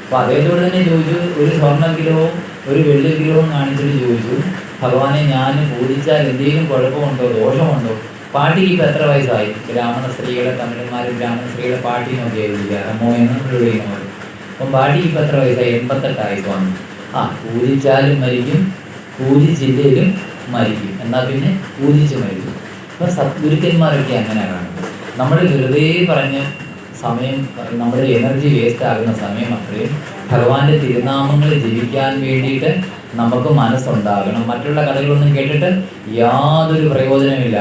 അപ്പോൾ അദ്ദേഹത്തോട് തന്നെ ചോദിച്ചു, ഒരു സ്വർണ്ണ വിഗ്രഹവും ഒരു വെള്ളി വിഗ്രഹവും കാണിച്ചിട്ട് ചോദിച്ചു, ഭഗവാനെ ഞാൻ പൂജിച്ചാൽ എന്തെങ്കിലും കുഴപ്പമുണ്ടോ, ദോഷമുണ്ടോ? പാട്ടിക്ക് ഇപ്പോൾ എത്ര വയസ്സായി? ബ്രാഹ്മണ സ്ത്രീകളെ, തമിഴന്മാരും ബ്രാഹ്മണ സ്ത്രീകളെ പാട്ടി നോക്കിയാൽ വിളിക്കുക, അമ്മോ എന്ന് വിളിക്കുന്നവർ. അപ്പം പാട്ടിക്ക് ഇപ്പോൾ എത്ര വയസ്സായി? 88 സ്വാമി. പൂജിച്ചാലും മരിക്കും, പൂജിച്ചില്ലേലും മരിക്കും. എന്നാൽ പിന്നെ പൂജിച്ച് മരിക്കും. അപ്പം സദ്ഗുരുക്കന്മാരൊക്കെ അങ്ങനെ കാണുന്നത്. നമ്മൾ വെറുതെ പറഞ്ഞ് സമയം, നമ്മുടെ എനർജി വേസ്റ്റ് ആകുന്ന സമയം അത്രയും ഭഗവാന്റെ തിരുനാമങ്ങൾ ജപിക്കാൻ വേണ്ടിയിട്ട് നമുക്ക് മനസ്സുണ്ടാകണം. മറ്റുള്ള കഥകളൊന്നും കേട്ടിട്ട് യാതൊരു പ്രയോജനമില്ല.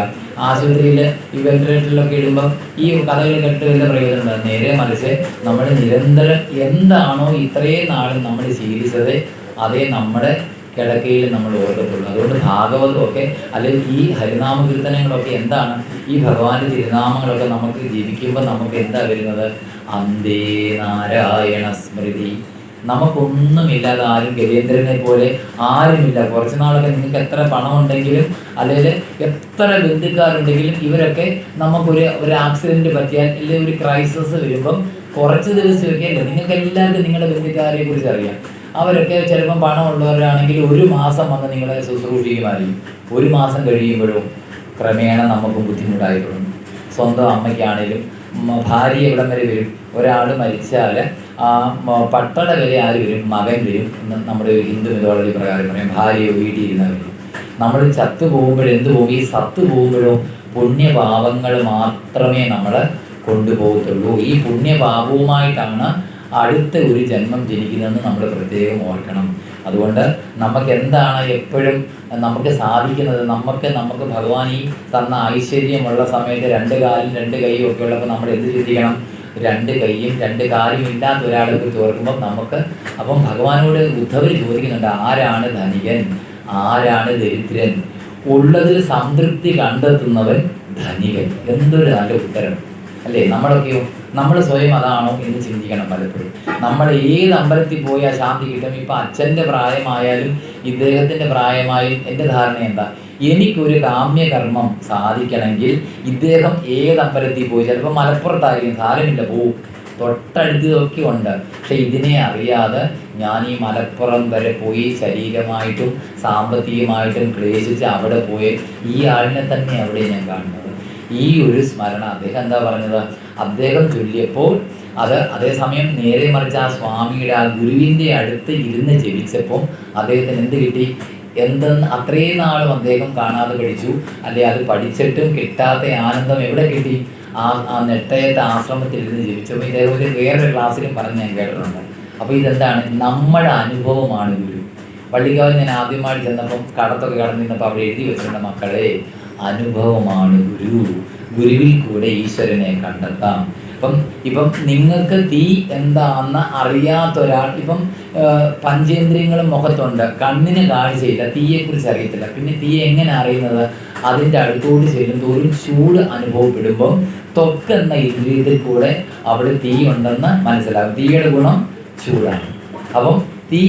ആശുപത്രിയിൽ ഈ വെന്റിലേറ്ററിലൊക്കെ ഇടുമ്പം ഈ കഥകൾ കേട്ടിട്ട് വലിയ പ്രയോജനമുണ്ട്. നേരെ മറിച്ച് നമ്മൾ നിരന്തരം എന്താണോ ഇത്രയും നാളും നമ്മൾ ശീലിച്ചത് അതേ നമ്മുടെ കിടക്കയിൽ നമ്മൾ ഓർക്കത്തുള്ളൂ. അതുകൊണ്ട് ഭാഗവതമൊക്കെ അല്ലെങ്കിൽ ഈ ഹരിനാമ കീർത്തനങ്ങളൊക്കെ എന്താണ്, ഈ ഭഗവാന്റെ തിരുനാമങ്ങളൊക്കെ നമുക്ക് ജീവിക്കുമ്പോൾ നമുക്ക് എന്താ വരുന്നത്? അന്തേ നാരായണ സ്മൃതി. നമുക്കൊന്നുമില്ലാതെ ആരും ഗജേന്ദ്രനെ പോലെ ആരുമില്ല. കുറച്ച് നാളൊക്കെ നിങ്ങൾക്ക് എത്ര പണമുണ്ടെങ്കിലും അല്ലെങ്കിൽ എത്ര ബന്ധുക്കാരുണ്ടെങ്കിലും ഇവരൊക്കെ നമുക്കൊരു ആക്സിഡൻറ്റ് പറ്റിയാൽ അല്ലെങ്കിൽ ഒരു ക്രൈസിസ് വരുമ്പം കുറച്ച് ദിവസമൊക്കെ അല്ലേ നിങ്ങൾക്ക് എല്ലാവർക്കും നിങ്ങളുടെ ബന്ധുക്കാരെ കുറിച്ച് അറിയാം. അവരൊക്കെ ചിലപ്പം പണമുള്ളവരാണെങ്കിൽ ഒരു മാസം വന്ന് നിങ്ങളെ ശുശ്രൂഷിക്കുമായിരിക്കും. ഒരു മാസം കഴിയുമ്പോഴും ക്രമേണ നമുക്കും ബുദ്ധിമുട്ടായി തുടങ്ങും. സ്വന്തം അമ്മയ്ക്കാണേലും ഭാര്യ എവിടം വരെ വരും. ഒരാൾ മരിച്ചാൽ പട്ടട വരെ ആര് വരും? മകൻ വരും എന്ന് നമ്മുടെ ഹിന്ദു മിഥോളജി പ്രകാരം പറയും. ഭാര്യ വീട്ടിൽ ഇരുന്നാൽ വരും. നമ്മൾ ചത്തു പോകുമ്പോഴും എന്ത് പോകും? ഈ സത്ത് പോകുമ്പോഴോ പുണ്യപാപങ്ങൾ മാത്രമേ നമ്മൾ കൊണ്ടുപോകത്തുള്ളൂ. ഈ പുണ്യപാപവുമായിട്ടാണ് അടുത്ത ഒരു ജന്മം ജനിക്കുന്നതെന്ന് നമ്മൾ പ്രത്യേകം ഓർക്കണം. അതുകൊണ്ട് നമുക്ക് എന്താണ് എപ്പോഴും നമുക്ക് സാധിക്കുന്നത്? നമുക്ക് ഭഗവാൻ ഈ തന്ന ഐശ്വര്യമുള്ള സമയത്ത് 2 കാലും 2 കൈയും ഒക്കെ ഉള്ളപ്പോൾ നമ്മൾ എന്ത് ചിന്തിക്കണം? 2 കൈയും 2 കാലും ഇല്ലാത്ത ഒരാളെ കുറിച്ച് ഓർക്കുമ്പോൾ നമുക്ക് അപ്പം ഭഗവാനോട് ഉദ്ധവർ ചോദിക്കുന്നുണ്ട്, ആരാണ് ധനികൻ, ആരാണ് ദരിദ്രൻ? ഉള്ളതിൽ സംതൃപ്തി കണ്ടെത്തുന്നവൻ ധനികൻ. എന്തൊരു നല്ല ഉത്തരം അല്ലേ? നമ്മളൊക്കെയോ നമ്മൾ സ്വയം അതാണോ എന്ന് ചിന്തിക്കണം പലപ്പോഴും. നമ്മൾ ഏത് അമ്പലത്തിൽ പോയാൽ ശാന്തി കിട്ടും? ഇപ്പം അച്ഛൻ്റെ പ്രായമായാലും ഇദ്ദേഹത്തിൻ്റെ പ്രായമായാലും എൻ്റെ ധാരണ എന്താ? എനിക്കൊരു കാമ്യകർമ്മം സാധിക്കണമെങ്കിൽ ഇദ്ദേഹം ഏത് അമ്പലത്തിൽ പോയി, ചിലപ്പോൾ മലപ്പുറത്തായിരിക്കും, സാരമില്ല പോവും, തൊട്ടടുത്തൊക്കെ ഉണ്ട്. പക്ഷെ ഇതിനെ അറിയാതെ ഞാൻ ഈ മലപ്പുറം വരെ പോയി ശരീരമായിട്ടും സാമ്പത്തികമായിട്ടും ക്ലേശിച്ച് അവിടെ പോയി ഈ ആളിനെ തന്നെ അവിടെ ഞാൻ കാണുന്നത്. ഈ ഒരു സ്മരണ അദ്ദേഹം എന്താ പറഞ്ഞത്? അദ്ദേഹം ചൊല്ലിയപ്പോൾ അത് അതേസമയം നേരെ മറിച്ച് ആ സ്വാമിയുടെ ആ ഗുരുവിൻ്റെ അടുത്ത് ഇരുന്ന് ജപിച്ചപ്പോൾ അദ്ദേഹത്തിന് എന്ത് കിട്ടി? എന്തെന്ന് അത്രയും നാളും അദ്ദേഹം കാണാതെ പഠിച്ചു, അല്ലെ അത് പഠിച്ചിട്ടും കിട്ടാത്ത ആനന്ദം എവിടെ കിട്ടി? ആ നെട്ടയത്തെ ആശ്രമത്തിൽ ഇരുന്ന് ജപിച്ചപ്പോൾ ഇതേപോലെ വേറൊരു ക്ലാസ്സിലും പറഞ്ഞ് ഞാൻ കേട്ടിട്ടുണ്ട്. അപ്പോൾ ഇതെന്താണ്? നമ്മുടെ അനുഭവമാണ് ഗുരു. പള്ളിക്കാവിൽ ഞാൻ ആദ്യമായിട്ട് ചെന്നപ്പം കടത്തൊക്കെ കടന്നു നിന്നപ്പോൾ അവിടെ എഴുതി വെച്ചിട്ടുണ്ട്, മക്കളെ അനുഭവമാണ് ഗുരു, ഗുരുവിൽ കൂടെ ഈശ്വരനെ കണ്ടെത്താം. ഇപ്പം നിങ്ങൾക്ക് തീ എന്താണെന്ന് അറിയാത്തൊരാൾ, ഇപ്പം പഞ്ചേന്ദ്രിയങ്ങളും മുഖത്തുണ്ട്, കണ്ണിന് കാഴ്ചയില്ല, തീയെക്കുറിച്ച് അറിയത്തില്ല, പിന്നെ തീ എങ്ങനെ അറിയുന്നത്? അതിൻ്റെ അടുത്തോട് ചെല്ലും തോറും ചൂട് അനുഭവപ്പെടുമ്പം ത്വക്കെന്ന ഇന്ദ്രിയത്തിൽ കൂടെ അവിടെ തീ ഉണ്ടെന്ന് മനസ്സിലാകും. തീയുടെ ഗുണം ചൂടാണ്. അപ്പം തീ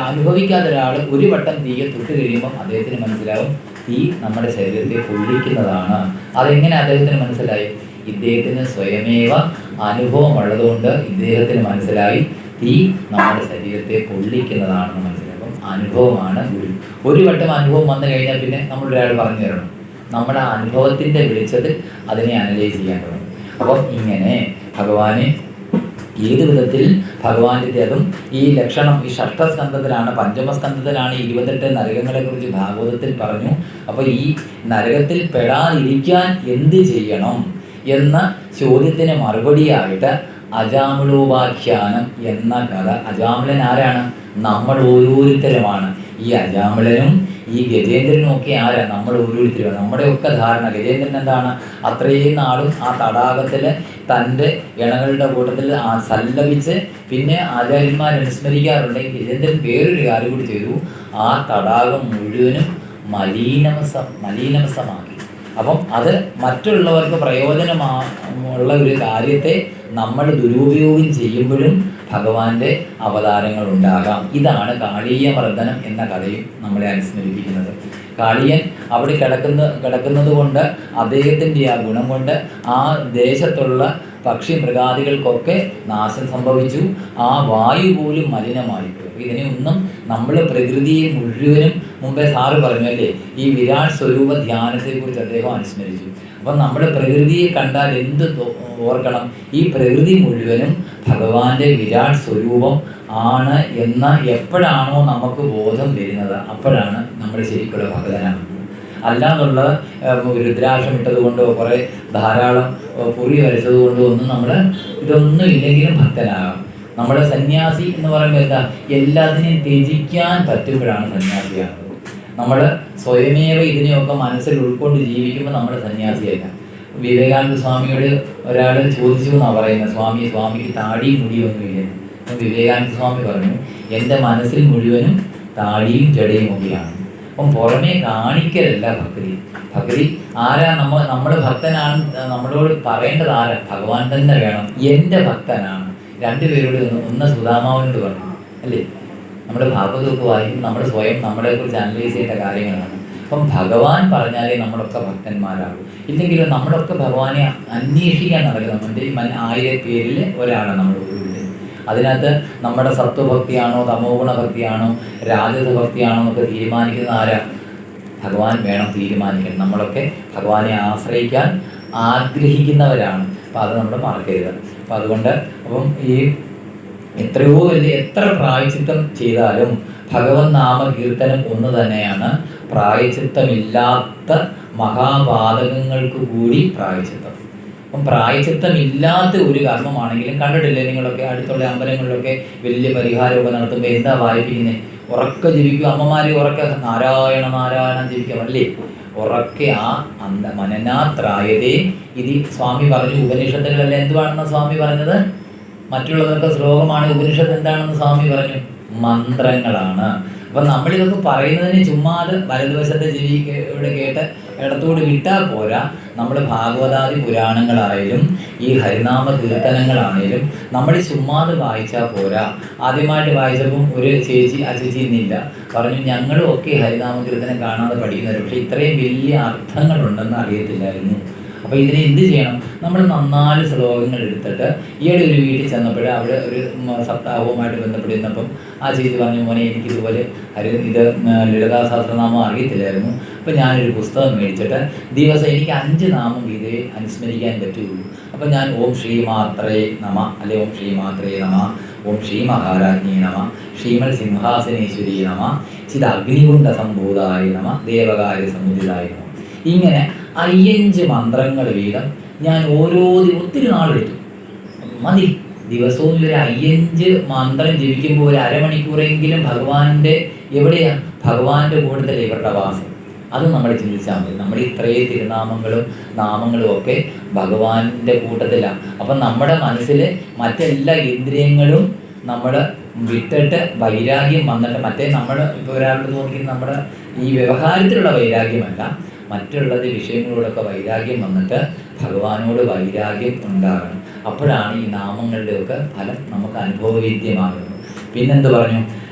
അനുഭവിക്കാത്തൊരാൾ ഒരു വട്ടം തീയെ തൊട്ട് കഴിയുമ്പം അദ്ദേഹത്തിന് മനസ്സിലാവും തീ നമ്മുടെ ശരീരത്തെ പൊള്ളിക്കുന്നതാണ്. അതെങ്ങനെ അദ്ദേഹത്തിന് മനസ്സിലായി? ഇദ്ദേഹത്തിന് സ്വയമേവ അനുഭവമുള്ളതുകൊണ്ട് ഇദ്ദേഹത്തിന് മനസ്സിലായി തീ നമ്മുടെ ശരീരത്തെ പൊള്ളിക്കുന്നതാണെന്ന് മനസ്സിലായി. അപ്പം അനുഭവമാണ് ഗുരു. ഒരു വട്ടം അനുഭവം വന്നു കഴിഞ്ഞാൽ പിന്നെ നമ്മളൊരാൾ പറഞ്ഞു തരണം. നമ്മുടെ അനുഭവത്തിൻ്റെ വെളിച്ചത്തിൽ അതിനെ അനലൈസ് ചെയ്യാൻ തുടങ്ങും. അപ്പം ഇങ്ങനെ ഭഗവാനെ ഏത് വിധത്തിൽ ഭഗവാന്റെ അതും ഈ ലക്ഷണം ഈ ഷഷ്ഠസ്കന്ധത്തിലാണ്, പഞ്ചമസ്കന്ധത്തിലാണ് 28 നരകങ്ങളെക്കുറിച്ച് ഭാഗവതത്തിൽ പറഞ്ഞു. അപ്പോൾ ഈ നരകത്തിൽ പെടാതിരിക്കാൻ എന്ത് ചെയ്യണം എന്ന ചോദ്യത്തിന് മറുപടിയായിട്ട് അജാമിളോപാഖ്യാനം എന്ന കഥ. അജാമിളൻ ആരാണ്? നമ്മൾ ഓരോരുത്തരുമാണ്. ഈ അജാമിളനും ഈ ഗജേന്ദ്രനും ഒക്കെ ആരാ? നമ്മൾ ഓരോരുത്തരുമാണ്. നമ്മുടെയൊക്കെ ധാരണ ഗജേന്ദ്രൻ എന്താണ്? അത്രയും നാളും ആ തടാകത്തിൽ തൻ്റെ ഇണകളുടെ കൂട്ടത്തിൽ സല്ലപിച്ച് പിന്നെ ആചാര്യന്മാർ അനുസ്മരിക്കാറുണ്ട്. ഗജേന്ദ്രൻ വേറൊരു കാര്യം കൂടി ചെയ്തു, ആ തടാകം മുഴുവനും മലീനമസമാക്കി. അപ്പം അത് മറ്റുള്ളവർക്ക് പ്രയോജനമുള്ള ഒരു കാര്യത്തെ നമ്മൾ ദുരുപയോഗം ചെയ്യുമ്പോഴും ഭഗവാന്റെ അവതാരങ്ങൾ ഉണ്ടാകാം. ഇതാണ് കാളീയമർദ്ദനം എന്ന കഥയും നമ്മളെ അനുസ്മരിപ്പിക്കുന്നത്. കാളിയൻ അവിടെ കിടക്കുന്നത് കൊണ്ട് അദ്ദേഹത്തിൻ്റെ ആ ഗുണം കൊണ്ട് ആ ദേശത്തുള്ള പക്ഷി മൃഗാദികൾക്കൊക്കെ നാശം സംഭവിച്ചു. ആ വായു പോലും മലിനമായിപ്പോയി. ഇതിനെ ഒന്നും നമ്മൾ പ്രകൃതിയെ മുഴുവനും മുമ്പേ സാറ് പറഞ്ഞു അല്ലേ, ഈ വിരാട് സ്വരൂപ ധ്യാനത്തെക്കുറിച്ച് അദ്ദേഹം അനുസ്മരിച്ചു. അപ്പം നമ്മൾ പ്രകൃതിയെ കണ്ടാൽ എന്ത് ഓർക്കണം? ഈ പ്രകൃതി മുഴുവനും ഭഗവാന്റെ വിരാട് സ്വരൂപം ആണ് എന്ന എപ്പോഴാണോ നമുക്ക് ബോധം വരുന്നത് അപ്പോഴാണ് നമ്മൾ ശരിക്കുള്ള ഭഗവാനാകുന്നത്. അല്ലാന്നുള്ള രുദ്രാക്ഷം ഇട്ടത് കൊണ്ടോ കുറേ ധാരാളം പൊറി വരച്ചത് കൊണ്ടോ ഒന്നും നമ്മൾ ഇതൊന്നും ഇല്ലെങ്കിലും ഭക്തനാകാം. നമ്മുടെ സന്യാസി എന്ന് പറയുമ്പോൾ എന്താ? എല്ലാത്തിനെയും ത്യജിക്കാൻ പറ്റുമ്പോഴാണ് സന്യാസിയാകുന്നത്. നമ്മൾ സ്വയമേവ ഇതിനെയൊക്കെ മനസ്സിൽ ഉൾക്കൊണ്ട് ജീവിക്കുമ്പോൾ നമ്മൾ സന്യാസിയല്ല. വിവേകാനന്ദ സ്വാമിയോട് ഒരാൾ ചോദിച്ചു എന്നാണ് പറയുന്നത്, സ്വാമിക്ക് താടിയും മുടിയൊന്നുമില്ല. അപ്പം വിവേകാനന്ദ സ്വാമി പറഞ്ഞു, എൻ്റെ മനസ്സിൽ മുഴുവനും താടിയും ജടയും ഒക്കെയാണ്. അപ്പം പുറമേ കാണിക്കലല്ല ഭക്തി. ഭക്തി ആരാ? നമ്മൾ ഭക്തനാണ് നമ്മളോട് പറയേണ്ടത് ആരാ? ഭഗവാൻ തന്നെ വേണം. എൻ്റെ ഭക്തനാണ്. രണ്ടുപേരോട് ഒന്ന് സുധാമാവിനോട് പറഞ്ഞു അല്ലേ? നമ്മുടെ ഭാഗവതമൊക്കെ വായിക്കും, നമ്മൾ സ്വയം നമ്മളെക്കുറിച്ച് അനലൈസ് ചെയ്യേണ്ട കാര്യങ്ങളാണ്. അപ്പം ഭഗവാൻ പറഞ്ഞാലേ നമ്മളൊക്കെ ഭക്തന്മാരാകും. ഇല്ലെങ്കിലും നമ്മളൊക്കെ ഭഗവാനെ അന്വേഷിക്കാൻ നടക്കുന്നുണ്ട്. 1000 പേരിൽ ഒരാളാണ് നമ്മുടെ ഉള്ളിൽ. അതിനകത്ത് നമ്മുടെ സത്വഭക്തിയാണോ തമോ ഗുണഭക്തിയാണോ രാജസ ഭക്തിയാണോ എന്നൊക്കെ തീരുമാനിക്കുന്ന ആരാ? ഭഗവാൻ വേണം തീരുമാനിക്കണം. നമ്മളൊക്കെ ഭഗവാനെ ആശ്രയിക്കാൻ ആഗ്രഹിക്കുന്നവരാണ്. അപ്പം അത് നമ്മൾ മറക്കരുത്. അപ്പം അതുകൊണ്ട് ഈ എത്രയോ എത്ര പ്രായശ്ചിത്തം ചെയ്താലും ഭഗവത് നാമ കീർത്തനം ഒന്ന് തന്നെയാണ്. പ്രായശ്ചിത്തമില്ലാത്ത മഹാപാതകങ്ങൾക്ക് കൂടി പ്രായശ്ചിത്തം. അപ്പം പ്രായശ്ചിത്തമില്ലാത്ത ഒരു കർമ്മമാണെങ്കിലും കണ്ടിട്ടില്ലേ നിങ്ങളൊക്കെ അടുത്തുള്ള അമ്പലങ്ങളിലൊക്കെ വലിയ പരിഹാരമൊക്കെ നടത്തുമ്പോൾ എന്താ വായിപ്പിക്കുന്നത്? ഉറക്കെ ജപിക്കും അമ്മമാർ, ഉറക്കെ നാരായണ നാരായണ ജപിക്കാം അല്ലേ? ഉറക്കെ ആ മനനാത്രായതേ ഇത് സ്വാമി പറഞ്ഞു. ഉപനിഷത്തുകളെല്ലാം എന്തുവാണെന്ന് സ്വാമി പറഞ്ഞത്? മറ്റുള്ളതൊക്കെ ശ്ലോകമാണ്. ഉപനിഷത്ത് എന്താണെന്ന് സ്വാമി പറഞ്ഞു? മന്ത്രങ്ങളാണ്. അപ്പം നമ്മളിതൊക്കെ പറയുന്നതിന് ചുമ്മാതെ വലതുവശത്തെ ഇവിടെ കേട്ട് ഇടത്തോട് വിട്ടാൽ പോരാ. നമ്മൾ ഭാഗവതാദി പുരാണങ്ങളായാലും ഈ ഹരിനാമ കീർത്തനങ്ങളാണേലും നമ്മൾ ചുമ്മാതെ വായിച്ചാൽ പോരാ. ആദ്യമായിട്ട് വായിച്ചപ്പം ഒരു ചേച്ചി, ആ ചേച്ചി ഇന്നില്ല, പറഞ്ഞു ഞങ്ങളും ഒക്കെ ഹരിനാമ കീർത്തനം കാണാതെ പഠിക്കുന്നവർ, പക്ഷേ ഇത്രയും വലിയ അർത്ഥങ്ങളുണ്ടെന്ന് അറിയത്തില്ലായിരുന്നു. അപ്പോൾ ഇതിനെ എന്ത് ചെയ്യണം? നമ്മൾ 4 ശ്ലോകങ്ങൾ എടുത്തിട്ട് ഈയിടെ ഒരു വീട്ടിൽ ചെന്നപ്പോൾ അവിടെ ഒരു സപ്താഹവുമായിട്ട് ബന്ധപ്പെട്ടിരുന്നപ്പം ആ ചേച്ചി പറഞ്ഞു, മോനെ എനിക്കിതുപോലെ ഇത് ലളിതാ സഹസ്രനാമം അറിയത്തില്ലായിരുന്നു. അപ്പോൾ ഞാനൊരു പുസ്തകം മേടിച്ചിട്ട് ദിവസം എനിക്ക് 5 നാമം വീതേ അനുസ്മരിക്കാൻ പറ്റുള്ളൂ. അപ്പോൾ ഞാൻ ഓം ശ്രീ മാത്രേ നമ, അല്ലെ ഓം ശ്രീ മാത്രേ നമ, ഓം ശ്രീ മഹാരാജ്ഞി നമ, ശ്രീമൽ സിംഹാസനേശ്വരി നമ, ചിത് അഗ്നികുണ്ഡ സംഭൂതായ നമ, ദേവകാര്യ സമുദിതായ നമ, ഇങ്ങനെ 5 മന്ത്രങ്ങൾ വീതം ഞാൻ ഒത്തിരി നാളെടുത്തു. മതി, ദിവസവും ഒരു 5 മന്ത്രം ജപിക്കുമ്പോൾ ഒരു അരമണിക്കൂറെങ്കിലും ഭഗവാന്റെ എവിടെയാണ്? ഭഗവാന്റെ കൂട്ടത്തിലെ ഇവരുടെ വാസം. അത് നമ്മൾ ചിന്തിച്ചാൽ മതി. നമ്മൾ ഇത്രയും തിരുനാമങ്ങളും നാമങ്ങളും ഒക്കെ ഭഗവാന്റെ കൂട്ടത്തിലാണ്. അപ്പം നമ്മുടെ മനസ്സിൽ മറ്റെല്ലാ ഇന്ദ്രിയങ്ങളും നമ്മൾ വിട്ടിട്ട് വൈരാഗ്യം വന്നിട്ട്, മറ്റേ നമ്മൾ ഇപ്പോൾ ഒരാളുടെ തോന്നിക്കുന്ന നമ്മുടെ ഈ വ്യവഹാരത്തിലുള്ള വൈരാഗ്യമല്ല, മറ്റുള്ളത് വിഷയങ്ങളോടൊക്കെ വൈരാഗ്യം വന്നിട്ട് ഭഗവാനോട് വൈരാഗ്യം ഉണ്ടാകണം. അപ്പോഴാണ് ഈ നാമങ്ങളുടെയൊക്കെ ഫലം നമുക്ക് അനുഭവവേദ്യമാകുന്നത്. പിന്നെന്ത് പറഞ്ഞു?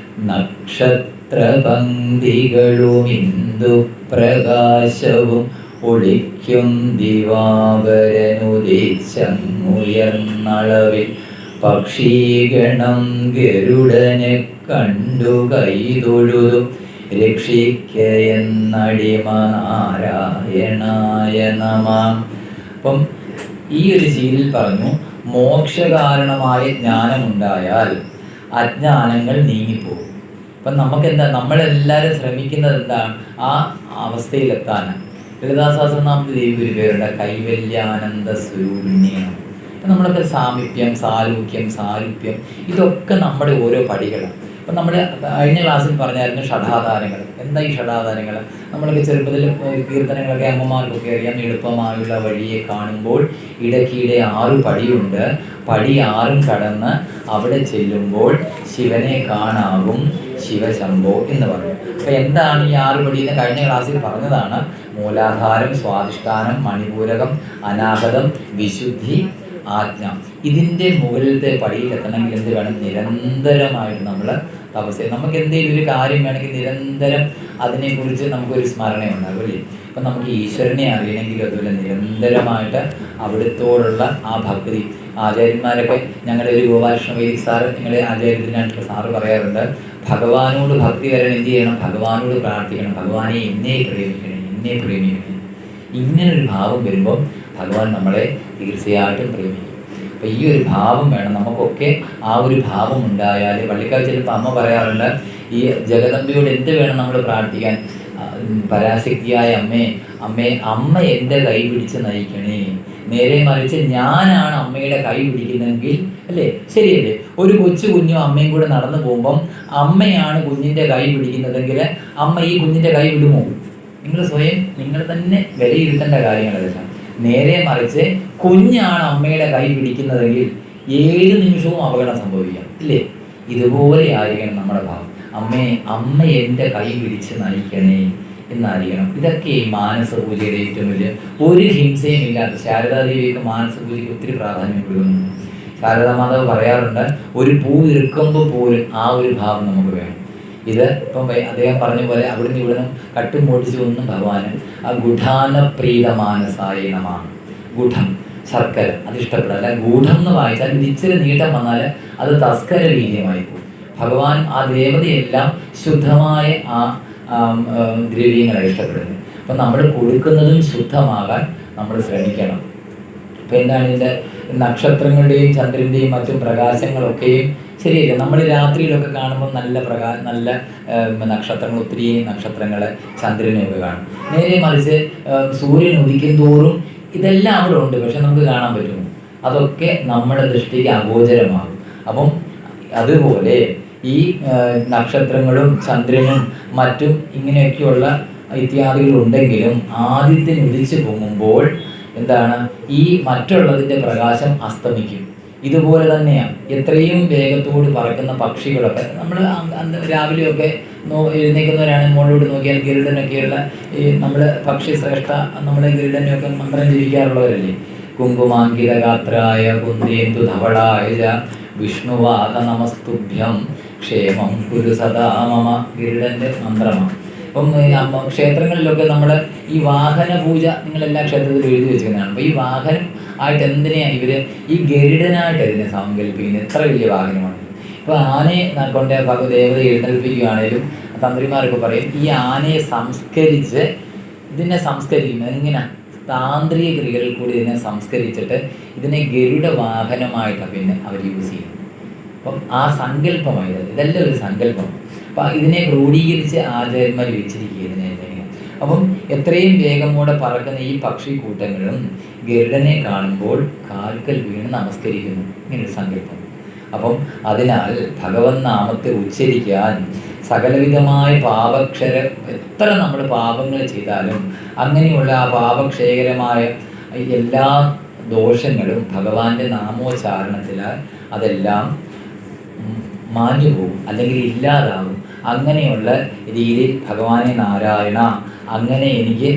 നക്ഷത്രപംക്തികളും ഇന്ദുപ്രകാശവും ഒളിക്കും ദിവാകരനുദിച്ചങ്ങുയർന്നളവിൽ പക്ഷീഗണം ഗരുഡനെ കണ്ടു കൈതൊഴുതു രക്ഷിക്കയെന്നടിമ നാരായണായ നമ. അപ്പം ഈ ഒരു ശീലിൽ പറഞ്ഞു, മോക്ഷകാരണമായ ജ്ഞാനമുണ്ടായാൽ അജ്ഞാനങ്ങൾ നീങ്ങിപ്പോകും. അപ്പം നമുക്കെന്താ? നമ്മളെല്ലാവരും ശ്രമിക്കുന്നത് എന്താണ്? ആ അവസ്ഥയിലെത്താനാണ്. ലളിതാ സഹസ്രനാമത്തിൽ ദേവി ഒരു പേരുണ്ട്, കൈവല്യാനന്ദ സ്വരൂപിണിയാണ്. അപ്പം നമ്മളൊക്കെ സാമീപ്യം, സാരൂപ്യം, സാരൂപ്യം, ഇതൊക്കെ നമ്മുടെ ഓരോ പടികളാണ്. അപ്പം നമ്മൾ കഴിഞ്ഞ ക്ലാസ്സിൽ പറഞ്ഞായിരുന്നു ഷഡാധാരങ്ങൾ. എന്താ ഈ ഷഡാധാരങ്ങൾ? നമ്മളൊക്കെ ചെറുപ്പത്തിൽ കീർത്തനങ്ങളൊക്കെ അമ്മമാർക്കൊക്കെ അറിയാം. എളുപ്പമായുള്ള വഴിയെ കാണുമ്പോൾ ഇടയ്ക്കിടെ 6 പടിയുണ്ട്, പടി 6ഉം കടന്ന് അവിടെ ചെല്ലുമ്പോൾ ശിവനെ കാണാവും ശിവശംഭോ എന്ന് പറഞ്ഞു. അപ്പോൾ എന്താണ് ഈ 6 പടി എന്ന് കഴിഞ്ഞ ക്ലാസ്സിൽ പറഞ്ഞതാണ്. മൂലാധാരം, സ്വാധിഷ്ഠാനം, മണിപൂരകം, അനാഹതം, വിശുദ്ധി, ആജ്ഞ. ഇതിൻ്റെ മുകളിലത്തെ പടിയിലെത്തണമെങ്കിൽ എന്ത് വേണം? നിരന്തരമായിട്ട് നമ്മൾ തപസ്. നമുക്ക് എന്തെങ്കിലും ഒരു കാര്യം വേണമെങ്കിൽ നിരന്തരം അതിനെക്കുറിച്ച് നമുക്കൊരു സ്മരണ ഉണ്ടാകും അല്ലേ? അപ്പം നമുക്ക് ഈശ്വരനെ അറിയണമെങ്കിലും അതുപോലെ നിരന്തരമായിട്ട് അവിടുത്തോടുള്ള ആ ഭക്തി. ആചാര്യന്മാരൊക്കെ, ഞങ്ങളുടെ ഒരു ഗോപാലകൃഷ്ണ വൈദിക് സാറ്, ഞങ്ങളുടെ ആചാര്യത്തിനായിട്ടുള്ള സാറ് പറയാറുണ്ട്, ഭഗവാനോട് ഭക്തി വരാൻ എന്ത് ചെയ്യണം? ഭഗവാനോട് പ്രാർത്ഥിക്കണം, ഭഗവാനെ എന്നെ പ്രേമിക്കണം, എന്നെ പ്രേമിക്കണം. ഇങ്ങനൊരു ഭാവം വരുമ്പോൾ ഭഗവാൻ നമ്മളെ തീർച്ചയായിട്ടും പ്രേമിക്കും. അപ്പോൾ ഈ ഒരു ഭാവം വേണം നമുക്കൊക്കെ. ആ ഒരു ഭാവം ഉണ്ടായാൽ, പള്ളിക്കാവ് ചിലപ്പോൾ അമ്മ പറയാറുണ്ട്, ഈ ജഗദമ്ബയോട് എന്ത് വേണം നമ്മൾ പ്രാർത്ഥിക്കാൻ? പരാശക്തിയായ അമ്മ എൻ്റെ കൈ പിടിച്ച് നയിക്കണേ. നേരെ മറിച്ച് ഞാനാണ് അമ്മയുടെ കൈ പിടിക്കുന്നെങ്കിൽ, അല്ലേ, ശരിയല്ലേ? ഒരു കുഞ്ഞും അമ്മയും കൂടെ നടന്നു പോകുമ്പം അമ്മയാണ് കുഞ്ഞിൻ്റെ കൈ പിടിക്കുന്നതെങ്കിൽ അമ്മ ഈ കുഞ്ഞിൻ്റെ കൈ വിടുമോ? നിങ്ങൾ തന്നെ വിലയിരുത്തേണ്ട കാര്യങ്ങളതെല്ലാം. നേരെ മറിച്ച് കുഞ്ഞാണ് അമ്മയുടെ കൈ പിടിക്കുന്നതെങ്കിൽ 7 നിമിഷവും അപകടം സംഭവിക്കാം, ഇല്ലേ? ഇതുപോലെ ആയിരിക്കണം നമ്മുടെ ഭാവം. അമ്മേ, അമ്മ എൻ്റെ കൈ പിടിച്ച് നയിക്കണേ എന്നായിരിക്കണം. ഇതൊക്കെ ഈ മാനസപൂജയുടെ ഏറ്റവും വലിയ ഒരു ഹിംസയും ഇല്ലാത്ത ശാരദാദേവിയൊക്കെ മാനസപൂജയ്ക്ക് ഒത്തിരി പ്രാധാന്യം കൊടുക്കുന്നുണ്ട്. ശാരദാമാതാവ് പറയാറുണ്ട്, ഒരു പൂ ഇറുക്കുമ്പോൾ പോലും ആ ഒരു ഭാവം നമുക്ക് വേണം. ഇത് ഇപ്പം അദ്ദേഹം പറഞ്ഞ പോലെ അവിടുന്ന് ഇവിടുന്ന് കട്ടും മോട്ടിച്ചു ഒന്നും ഭഗവാന് ആ ഗുഢാനപ്രീത മാനസായ നമാണ്. ഗുഢം ശർക്കര അത് ഇഷ്ടപ്പെടല്ല. ഗൂഢം എന്ന് വായിച്ചാൽ ഇത് ഇച്ചിരി നീട്ടം വന്നാൽ അത് തസ്കര വീര്യമായി പോകും. ഭഗവാൻ ആ ദേവതയെല്ലാം ശുദ്ധമായ ആ ദ്രവ്യങ്ങളെ ഇഷ്ടപ്പെടുന്നത്. അപ്പം നമ്മൾ കൊടുക്കുന്നതും ശുദ്ധമാകാൻ നമ്മൾ ശ്രമിക്കണം. അപ്പം എന്താണ് ഇതിൻ്റെ നക്ഷത്രങ്ങളുടെയും ചന്ദ്രൻ്റെയും മറ്റും പ്രകാശങ്ങളൊക്കെയും ശരിയല്ല. നമ്മൾ രാത്രിയിലൊക്കെ കാണുമ്പോൾ നല്ല നക്ഷത്രങ്ങൾ, ഒത്തിരി നക്ഷത്രങ്ങൾ ചന്ദ്രനെയൊക്കെ കാണും. നേരെ മറിച്ച് സൂര്യൻ ഉദിക്കും തോറും ഇതെല്ലാം അവിടെ ഉണ്ട്, പക്ഷെ നമുക്ക് കാണാൻ പറ്റുമോ? അതൊക്കെ നമ്മുടെ ദൃഷ്ടിക്ക് അഗോചരമാകും. അപ്പം അതുപോലെ ഈ നക്ഷത്രങ്ങളും ചന്ദ്രനും മറ്റും ഇങ്ങനെയൊക്കെയുള്ള ഇത്യാദികളുണ്ടെങ്കിലും ആദിത്യൻ ഉദിച്ചു പൊങ്ങുമ്പോൾ എന്താണ്, ഈ മറ്റുള്ളതിൻ്റെ പ്രകാശം അസ്തമിക്കും. ഇതുപോലെ തന്നെയാണ് എത്രയും വേഗത്തോട് പറക്കുന്ന പക്ഷികളൊക്കെ. നമ്മൾ രാവിലെയൊക്കെ എഴുന്നേൽക്കുന്നവരാണ്, മുകളിലോട്ട് നോക്കിയാൽ ഗരുഡനൊക്കെയുള്ള ഈ നമ്മൾ പക്ഷി ശ്രേഷ്ഠ നമ്മളെ ഗരുഡനെയൊക്കെ മന്ത്രം ജപിക്കാറുള്ളവരല്ലേ. കുങ്കുമാങ്കിത ഗാത്രായ കുന്ദേന്ദു ധവളായ വിഷ്ണുവാദ നമസ്തുഭ്യം ക്ഷേമം കുരു സദാ മമ ഗരുഡൻ്റെ മന്ത്രമാണ്. അപ്പം ക്ഷേത്രങ്ങളിലൊക്കെ നമ്മൾ ഈ വാഹന പൂജ നിങ്ങളെല്ലാ ക്ഷേത്രത്തിലും എഴുതി വെച്ചിരുന്നതാണ്. അപ്പോൾ ഈ വാഹനം ആയിട്ട് എന്തിനെയാണ് ഇവർ ഈ ഗരുഡനായിട്ട് ഇതിനെ സങ്കല്പിക്കുന്നത്? എത്ര വലിയ വാഹനമാണ്. ഇപ്പോൾ ആനയെ കൊണ്ട് ദേവത എഴുന്നേൽപ്പിക്കുകയാണേലും തന്ത്രിമാരൊക്കെ പറയും ഈ ആനയെ സംസ്കരിച്ച് ഇതിനെ സംസ്കരിക്കുന്നത് എങ്ങനെ? താന്ത്രിക ക്രിയകളിൽ കൂടി ഇതിനെ സംസ്കരിച്ചിട്ട് ഇതിനെ ഗരുഡ വാഹനമായിട്ടാണ് പിന്നെ അവർ യൂസ് ചെയ്യുന്നത്. അപ്പം ആ സങ്കല്പമായത് ഇതെല്ലാം ഒരു സങ്കല്പം. അപ്പം ഇതിനെ ക്രോഡീകരിച്ച് ആചാര്യന്മാർ വെച്ചിരിക്കുക ഇതിനെ. അപ്പം എത്രയും വേഗമോടെ പറക്കുന്ന ഈ പക്ഷിക്കൂട്ടങ്ങളും ഗരുഡനെ കാണുമ്പോൾ കാൽക്കൽ വീണ് നമസ്കരിക്കുന്നു, ഇങ്ങനൊരു സങ്കല്പം. അപ്പം അതിനാൽ ഭഗവൻ നാമത്തെ ഉച്ചരിക്കാൻ സകലവിധമായ പാപക്ഷരം എത്ര നമ്മൾ പാപങ്ങൾ ചെയ്താലും അങ്ങനെയുള്ള ആ പാപക്ഷയകരമായ എല്ലാ ദോഷങ്ങളും ഭഗവാന്റെ നാമോച്ചാരണത്തിലാൽ അതെല്ലാം മാഞ്ഞു പോകും, അല്ലെങ്കിൽ ഇല്ലാതാകും. അങ്ങനെയുള്ള രീതിയിൽ ഭഗവാനെ നാരായണ, അങ്ങനെ എനിക്ക്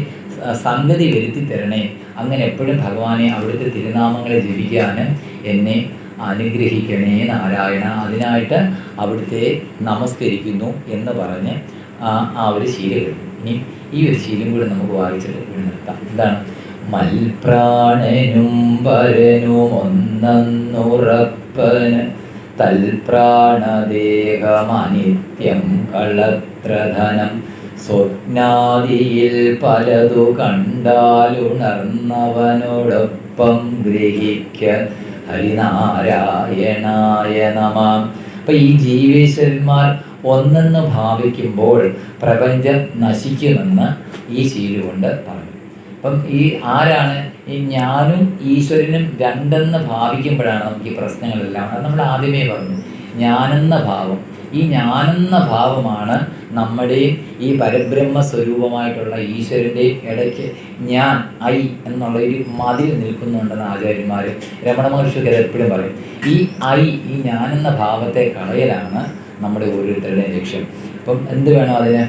സംഗതി വരുത്തി തരണേ, അങ്ങനെ എപ്പോഴും ഭഗവാനെ അവിടുത്തെ തിരുനാമങ്ങളെ ജപിക്കാൻ എന്നെ അനുഗ്രഹിക്കണേ നാരായണ, അതിനായിട്ട് അവിടുത്തെ നമസ്കരിക്കുന്നു എന്ന് പറഞ്ഞ് ആ ഒരു ശീലം കിട്ടും. ഇനി ഈ ഒരു ശീലം കൂടെ നമുക്ക് വായിച്ചിട്ട് ഇവിടെ നിർത്താം. എന്താണ്? മൽപ്രാണനും പരനും ഒന്നുറപ്പന് തൽപ്രാണദേഹമനിത്യം കളത്രധനം സ്വപ്നാദിയിൽ പലതു കണ്ടാലുണർന്നവനോടൊപ്പം ഗ്രഹിക്ക ഹരിനാരായണായ നമഃ. അപ്പം ഈ ജീവേശ്വരന്മാർ ഒന്നെന്ന് ഭാവിക്കുമ്പോൾ പ്രപഞ്ചം നശിക്കുമെന്ന് ഈ ശീലം കൊണ്ട് പറഞ്ഞു. അപ്പം ഈ ആരാണ് ഈ ഞാനും ഈശ്വരനും രണ്ടെന്ന് ഭാവിക്കുമ്പോഴാണ് നമുക്ക് ഈ പ്രശ്നങ്ങളെല്ലാം. അത് നമ്മൾ ആദ്യമേ പറഞ്ഞു, ഞാനെന്ന ഭാവം. ഈ ഞാനെന്ന ഭാവമാണ് നമ്മുടെ ഈ പരബ്രഹ്മ സ്വരൂപമായിട്ടുള്ള ഈശ്വരൻ്റെയും ഇടയ്ക്ക് ഞാൻ ഐ എന്നുള്ള ഒരു മതിൽ നിൽക്കുന്നുണ്ടെന്ന് ആചാര്യന്മാർ രമണ മഹർഷിക്ക് എപ്പോഴും പറയും. ഈ ഐ, ഈ ഞാനെന്ന ഭാവത്തെ കളയലാണ് നമ്മുടെ ഓരോരുത്തരുടെയും ലക്ഷ്യം. അപ്പം എന്ത് വേണം അതിന്?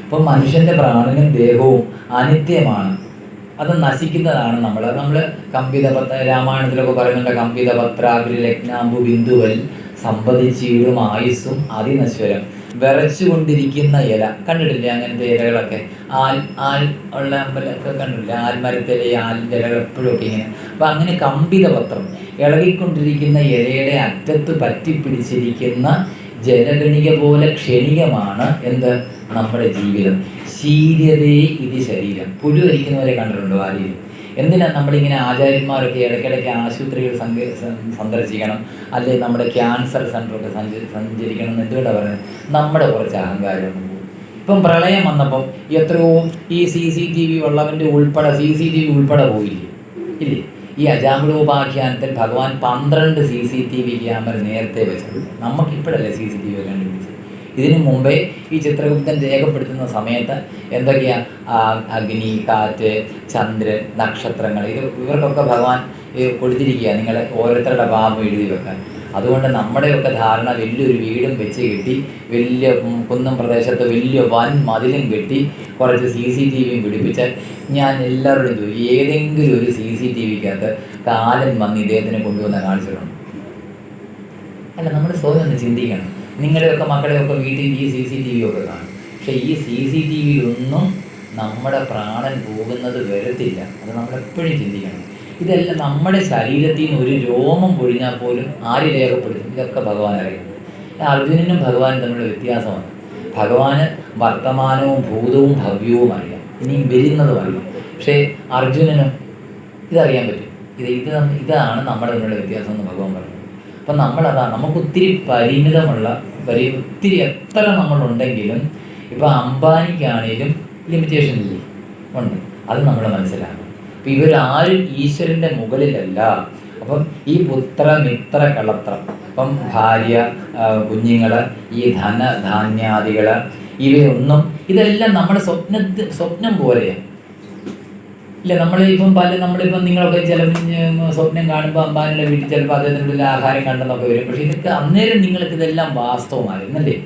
ഇപ്പം മനുഷ്യൻ്റെ പ്രാണനും ദേഹവും അനിത്യമാണ്, അത് നശിക്കുന്നതാണ്. നമ്മൾ കമ്പിതപത്ര രാമായണത്തിലൊക്കെ പറയുന്നുണ്ട്, കമ്പിതപത്രാഗ്രി ലഗ്നാമ്പു ബിന്ദുവൽ സമ്പതിച്ചീടും ആയുസ്സും അതിനശ്വരം. വിറച്ചുകൊണ്ടിരിക്കുന്ന ഇല കണ്ടിട്ടില്ലേ? അങ്ങനത്തെ ഇലകളൊക്കെ ആൽ ഉള്ള അമ്പലമൊക്കെ കണ്ടിട്ടില്ലേ? ആൽമരത്തിലെ ആലിൻ്റെ ഇലകൾ എപ്പോഴൊക്കെ ഇങ്ങനെ. അപ്പം അങ്ങനെ കമ്പിതപത്രം, ഇളകിക്കൊണ്ടിരിക്കുന്ന ഇലയുടെ അറ്റത്ത് പറ്റിപ്പിടിച്ചിരിക്കുന്ന ജലഗണിക പോലെ ക്ഷണികമാണ് എന്ത്? നമ്മുടെ ജീവിതം. ശീര്യതേ ഇത് ശരീരം. പുഴു അരിക്കുന്നവരെ കണ്ടിട്ടുണ്ടോ ആരെയും? എന്തിനാണ് നമ്മളിങ്ങനെ ആചാര്യന്മാരൊക്കെ ഇടയ്ക്കിടയ്ക്ക് ആശുപത്രികൾ സന്ദർശിക്കണം, അല്ലെങ്കിൽ നമ്മുടെ ക്യാൻസർ സെൻ്ററൊക്കെ സഞ്ചരിക്കണം എന്ന് എന്തുകൊണ്ടാണ് പറയുന്നത്? നമ്മുടെ കുറച്ച് അഹങ്കാരം. ഇപ്പം പ്രളയം വന്നപ്പം എത്രയോ ഈ CCTV ഉള്ളവൻ്റെ ഉൾപ്പെടെ CCTV ഉൾപ്പെടെ പോയില്ലേ? ഇല്ലേ? ഈ അജാമിളോപാഖ്യാനത്തിൽ ഭഗവാൻ 12 CCTV ക്യാമറ നേരത്തെ വെച്ചിട്ടുണ്ട്. നമുക്കിപ്പോഴല്ലേ CCTV കണ്ടുപിടിച്ചത്. ഇതിനു മുമ്പേ ഈ ചിത്രഗുപ്തൻ രേഖപ്പെടുത്തുന്ന സമയത്ത് എന്തൊക്കെയാണ്? അഗ്നി, കാറ്റ്, ചന്ദ്രൻ, നക്ഷത്രങ്ങൾ, ഇവർക്കൊക്കെ ഭഗവാൻ കൊടുത്തിരിക്കുക നിങ്ങൾ ഓരോരുത്തരുടെ ഭാവം എഴുതി വെക്കാൻ. അതുകൊണ്ട് നമ്മുടെയൊക്കെ ധാരണ വലിയൊരു വീടും വെച്ച് കെട്ടി, വലിയ കുന്നം പ്രദേശത്ത് വലിയ വൻ മതിലും കെട്ടി, കുറച്ച് CCTV പിടിപ്പിച്ചാൽ, ഞാൻ എല്ലാവരോടും ചോദിക്കും, ഏതെങ്കിലും ഒരു CCTVക്കകത്ത് കാലൻ വന്ന് ഇദ്ദേഹത്തിനെ കൊണ്ടുവന്ന് കാണിച്ചിട്ടുണ്ട്? അല്ല, നമ്മൾ സ്വയം ഒന്ന് ചിന്തിക്കണം. നിങ്ങളുടെയൊക്കെ മക്കളുടെയൊക്കെ വീട്ടിൽ ഈ CCTV ഒക്കെ കാണും. പക്ഷേ ഈ CCTVയിലൊന്നും നമ്മുടെ പ്രാണൻ പോകുന്നത് വരത്തില്ല. അത് നമ്മളെപ്പോഴും ചിന്തിക്കണം. ഇതെല്ലാം നമ്മുടെ ശരീരത്തിൽ നിന്ന് ഒരു രോമം പൊഴിഞ്ഞാൽ പോലും ആര് രേഖപ്പെടുത്തും? ഇതൊക്കെ ഭഗവാൻ അറിയുന്നത്. അർജുനനും ഭഗവാനും തമ്മിലുള്ള വ്യത്യാസമാണ്. ഭഗവാന് വർത്തമാനവും ഭൂതവും ഭവ്യവും അറിയാം, ഇനിയും വരുന്നതും അറിയാം. പക്ഷേ അർജുനനും ഇതറിയാൻ പറ്റും. ഇതാണ് നമ്മുടെ തമ്മിലുള്ള വ്യത്യാസം എന്ന് ഭഗവാൻ പറഞ്ഞു. അപ്പം നമ്മളതാണ്, നമുക്കൊത്തിരി പരിമിതമുള്ള ഒത്തിരി എത്ര നമ്മളുണ്ടെങ്കിലും, ഇപ്പോൾ അംബാനിക്കാണേലും ലിമിറ്റേഷൻ ഇല്ലേ? ഉണ്ട്. അത് നമ്മൾ മനസ്സിലാക്കണം. അപ്പം ഇവരാരും ഈശ്വരൻ്റെ മുകളിലല്ല. അപ്പം ഈ പുത്ര മിത്ര കളത്രം, അപ്പം ഭാര്യ, കുഞ്ഞുങ്ങൾ, ഈ ധാന്യാദികൾ, ഇവയൊന്നും ഇതെല്ലാം നമ്മുടെ സ്വപ്നം പോലെയാണ്. ഇല്ല, നമ്മളിപ്പം നിങ്ങളൊക്കെ ചില സ്വപ്നം കാണുമ്പോൾ അംബാനിയുടെ വീട്ടിൽ ചിലപ്പോൾ അദ്ദേഹത്തിനുള്ളിൽ ആഹാരം കണ്ടെന്നൊക്കെ വരും. പക്ഷേ ഇതൊക്കെ അന്നേരം നിങ്ങൾക്ക് ഇതെല്ലാം വാസ്തവമായിരുന്നല്ലേ?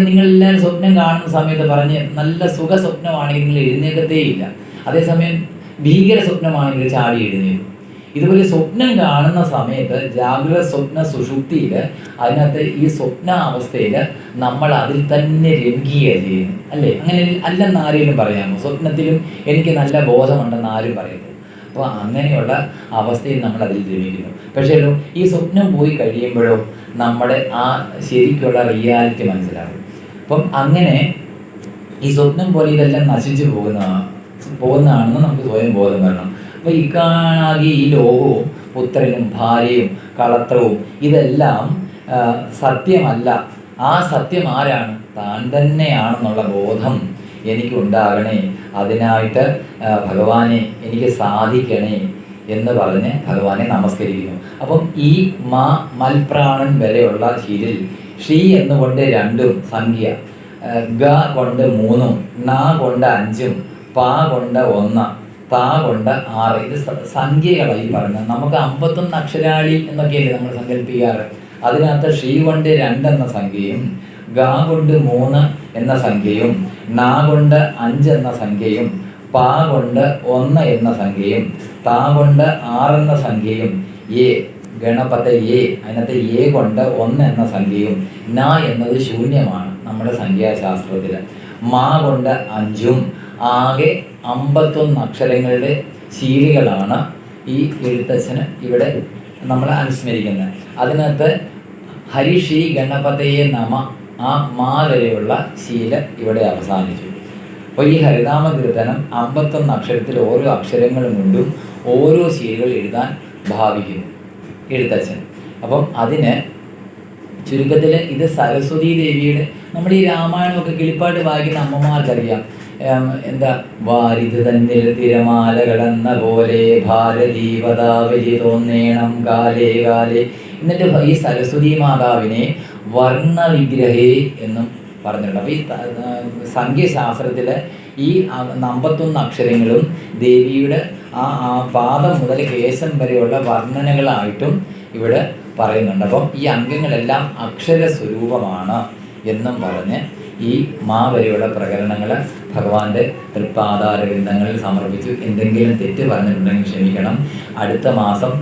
നിങ്ങളെല്ലാവരും സ്വപ്നം കാണുന്ന സമയത്ത് പറഞ്ഞ് നല്ല സുഖ സ്വപ്നമാണെങ്കിൽ നിങ്ങൾ എഴുന്നേൽക്കത്തേയില്ല. അതേസമയം ഭീകര സ്വപ്നമാണെങ്കിൽ ചാടി എഴുന്നേൽക്കും. ഇതുപോലെ സ്വപ്നം കാണുന്ന സമയത്ത് ജാഗ്രത സ്വപ്ന സുഷുപ്തിയിൽ, അതിനകത്ത് ഈ സ്വപ്നാവസ്ഥയിൽ നമ്മൾ അതിൽ തന്നെ രമിക്കുകയാണ് ചെയ്യുന്നത്, അല്ലേ? അങ്ങനെ അല്ലെന്ന് ആരെങ്കിലും പറയാമോ? സ്വപ്നത്തിലും എനിക്ക് നല്ല ബോധമുണ്ടെന്ന് ആരും പറയത്തില്ല. അപ്പോൾ അങ്ങനെയുള്ള അവസ്ഥയിൽ നമ്മൾ അതിൽ രമിക്കുന്നു. പക്ഷേ ഈ സ്വപ്നം പോയി കഴിയുമ്പോഴോ നമ്മുടെ ആ ശരിക്കുള്ള റിയാലിറ്റി മനസ്സിലാകും. അപ്പം അങ്ങനെ ഈ സ്വപ്നം പോലെ ഇതെല്ലാം നശിച്ചു പോകുന്നതാണെന്ന് നമുക്ക് സ്വയം ബോധം വരണം. അപ്പോൾ ഇക്കാണാകെ ഈ ലോകവും പുത്രനും ഭാര്യയും കളത്രവും ഇതെല്ലാം സത്യമല്ല. ആ സത്യം ആരാണ്? താൻ തന്നെയാണെന്നുള്ള ബോധം എനിക്കുണ്ടാകണേ. അതിനായിട്ട് ഭഗവാനെ എനിക്ക് സാധിക്കണേ എന്ന് പറഞ്ഞ് ഭഗവാനെ നമസ്കരിക്കുന്നു. അപ്പം ഈ മൽപ്രാണൻ വരെയുള്ള ശീലിൽ ഷീ എന്നുകൊണ്ട് 2 സംഖ്യ, ഗ കൊണ്ട് 3, ന കൊണ്ട് 5, പ കൊണ്ട് 1, താ കൊണ്ട് 6. ഇത് സംഖ്യകളായി പറഞ്ഞത്. നമുക്ക് 51 അക്ഷരാളി എന്നൊക്കെയല്ലേ നമ്മൾ സങ്കല്പിക്കാറ്. അതിനകത്ത് ഷീ കൊണ്ട് 2 എന്ന സംഖ്യയും, ഗ കൊണ്ട് 3 എന്ന സംഖ്യയും, ന കൊണ്ട് 5 എന്ന സംഖ്യയും, പ കൊണ്ട് 1 എന്ന സംഖ്യയും, താ കൊണ്ട് 6 എന്ന സംഖ്യയും, എ ഗണപതയെ അതിനകത്ത് എ കൊണ്ട് 1 എന്ന സംഖ്യയും, ന എന്നത് ശൂന്യമാണ് നമ്മുടെ സംഖ്യാശാസ്ത്രത്തിൽ, മാ കൊണ്ട് 5ഉം, ആകെ 51 അക്ഷരങ്ങളുടെ ശീലികളാണ് ഈ എഴുത്തച്ഛന് ഇവിടെ നമ്മൾ അനുസ്മരിക്കുന്നത്. അതിനകത്ത് ഹരിഷി ഗണപതയെ നമ, ആ മാ വരെയുള്ള ശീല ഇവിടെ അവസാനിച്ചു. അപ്പോൾ ഈ ഹരിനാമ കീർത്തനം 51 അക്ഷരത്തിൽ ഓരോ അക്ഷരങ്ങളും കൊണ്ടും ഓരോ ശീലുകൾ എഴുതാൻ ഭാവിക്കുന്നു എഴുത്തച്ഛൻ. അപ്പം അതിന് ചുരുക്കത്തിൽ ഇത് സരസ്വതീ ദേവിയുടെ, നമ്മുടെ ഈ രാമായണമൊക്കെ കിളിപ്പാട്ട് വായിക്കുന്ന അമ്മമാർക്കറിയാം. എന്താ, വാരിത് തന്നിൽ തിരമാലകളെന്ന പോലെ ഭാരതീ പദാവലി തോന്നേണം കാലേ കാലേ. എന്നിട്ട് ഈ സരസ്വതി മാതാവിനെ വർണ്ണവിഗ്രഹേ എന്നും പറഞ്ഞിട്ടുണ്ട്. അപ്പോൾ ഈ സംഖ്യശാസ്ത്രത്തിൽ ഈ 51 അക്ഷരങ്ങളും ദേവിയുടെ ആ പാദം മുതൽ കേശം വരെയുള്ള വർണ്ണനകളായിട്ടും ഇവിടെ പറയുന്നുണ്ട്. അപ്പം ഈ അംഗങ്ങളെല്ലാം അക്ഷരസ്വരൂപമാണ് എന്നും പറഞ്ഞ് ഈ മാ വരെയുള്ള പ്രകരണങ്ങൾ ഭഗവാന്റെ തൃപ്പാദാരബിന്ദങ്ങളിൽ സമർപ്പിച്ചു. എന്തെങ്കിലും തെറ്റ് പറഞ്ഞിട്ടുണ്ടെങ്കിൽ ക്ഷമിക്കണം. അടുത്ത മാസം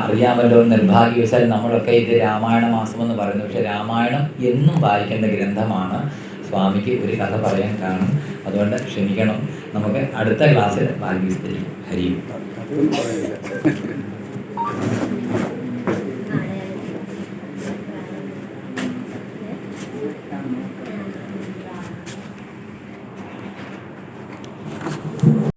അറിയാമല്ലോ, നിർഭാഗ്യവശാൽ നമ്മളൊക്കെ ഇത് രാമായണ മാസമെന്ന് പറയുന്നു. പക്ഷേ രാമായണം എന്നും വായിക്കേണ്ട ഗ്രന്ഥമാണ്. സ്വാമിക്ക് ഒരു കഥ പറയാൻ കാണും, അതുകൊണ്ട് ക്ഷമിക്കണം. നമുക്ക് അടുത്ത ക്ലാസ്സിൽ ബാക്കി വിസ്തരിക്കും. ഹരിയും.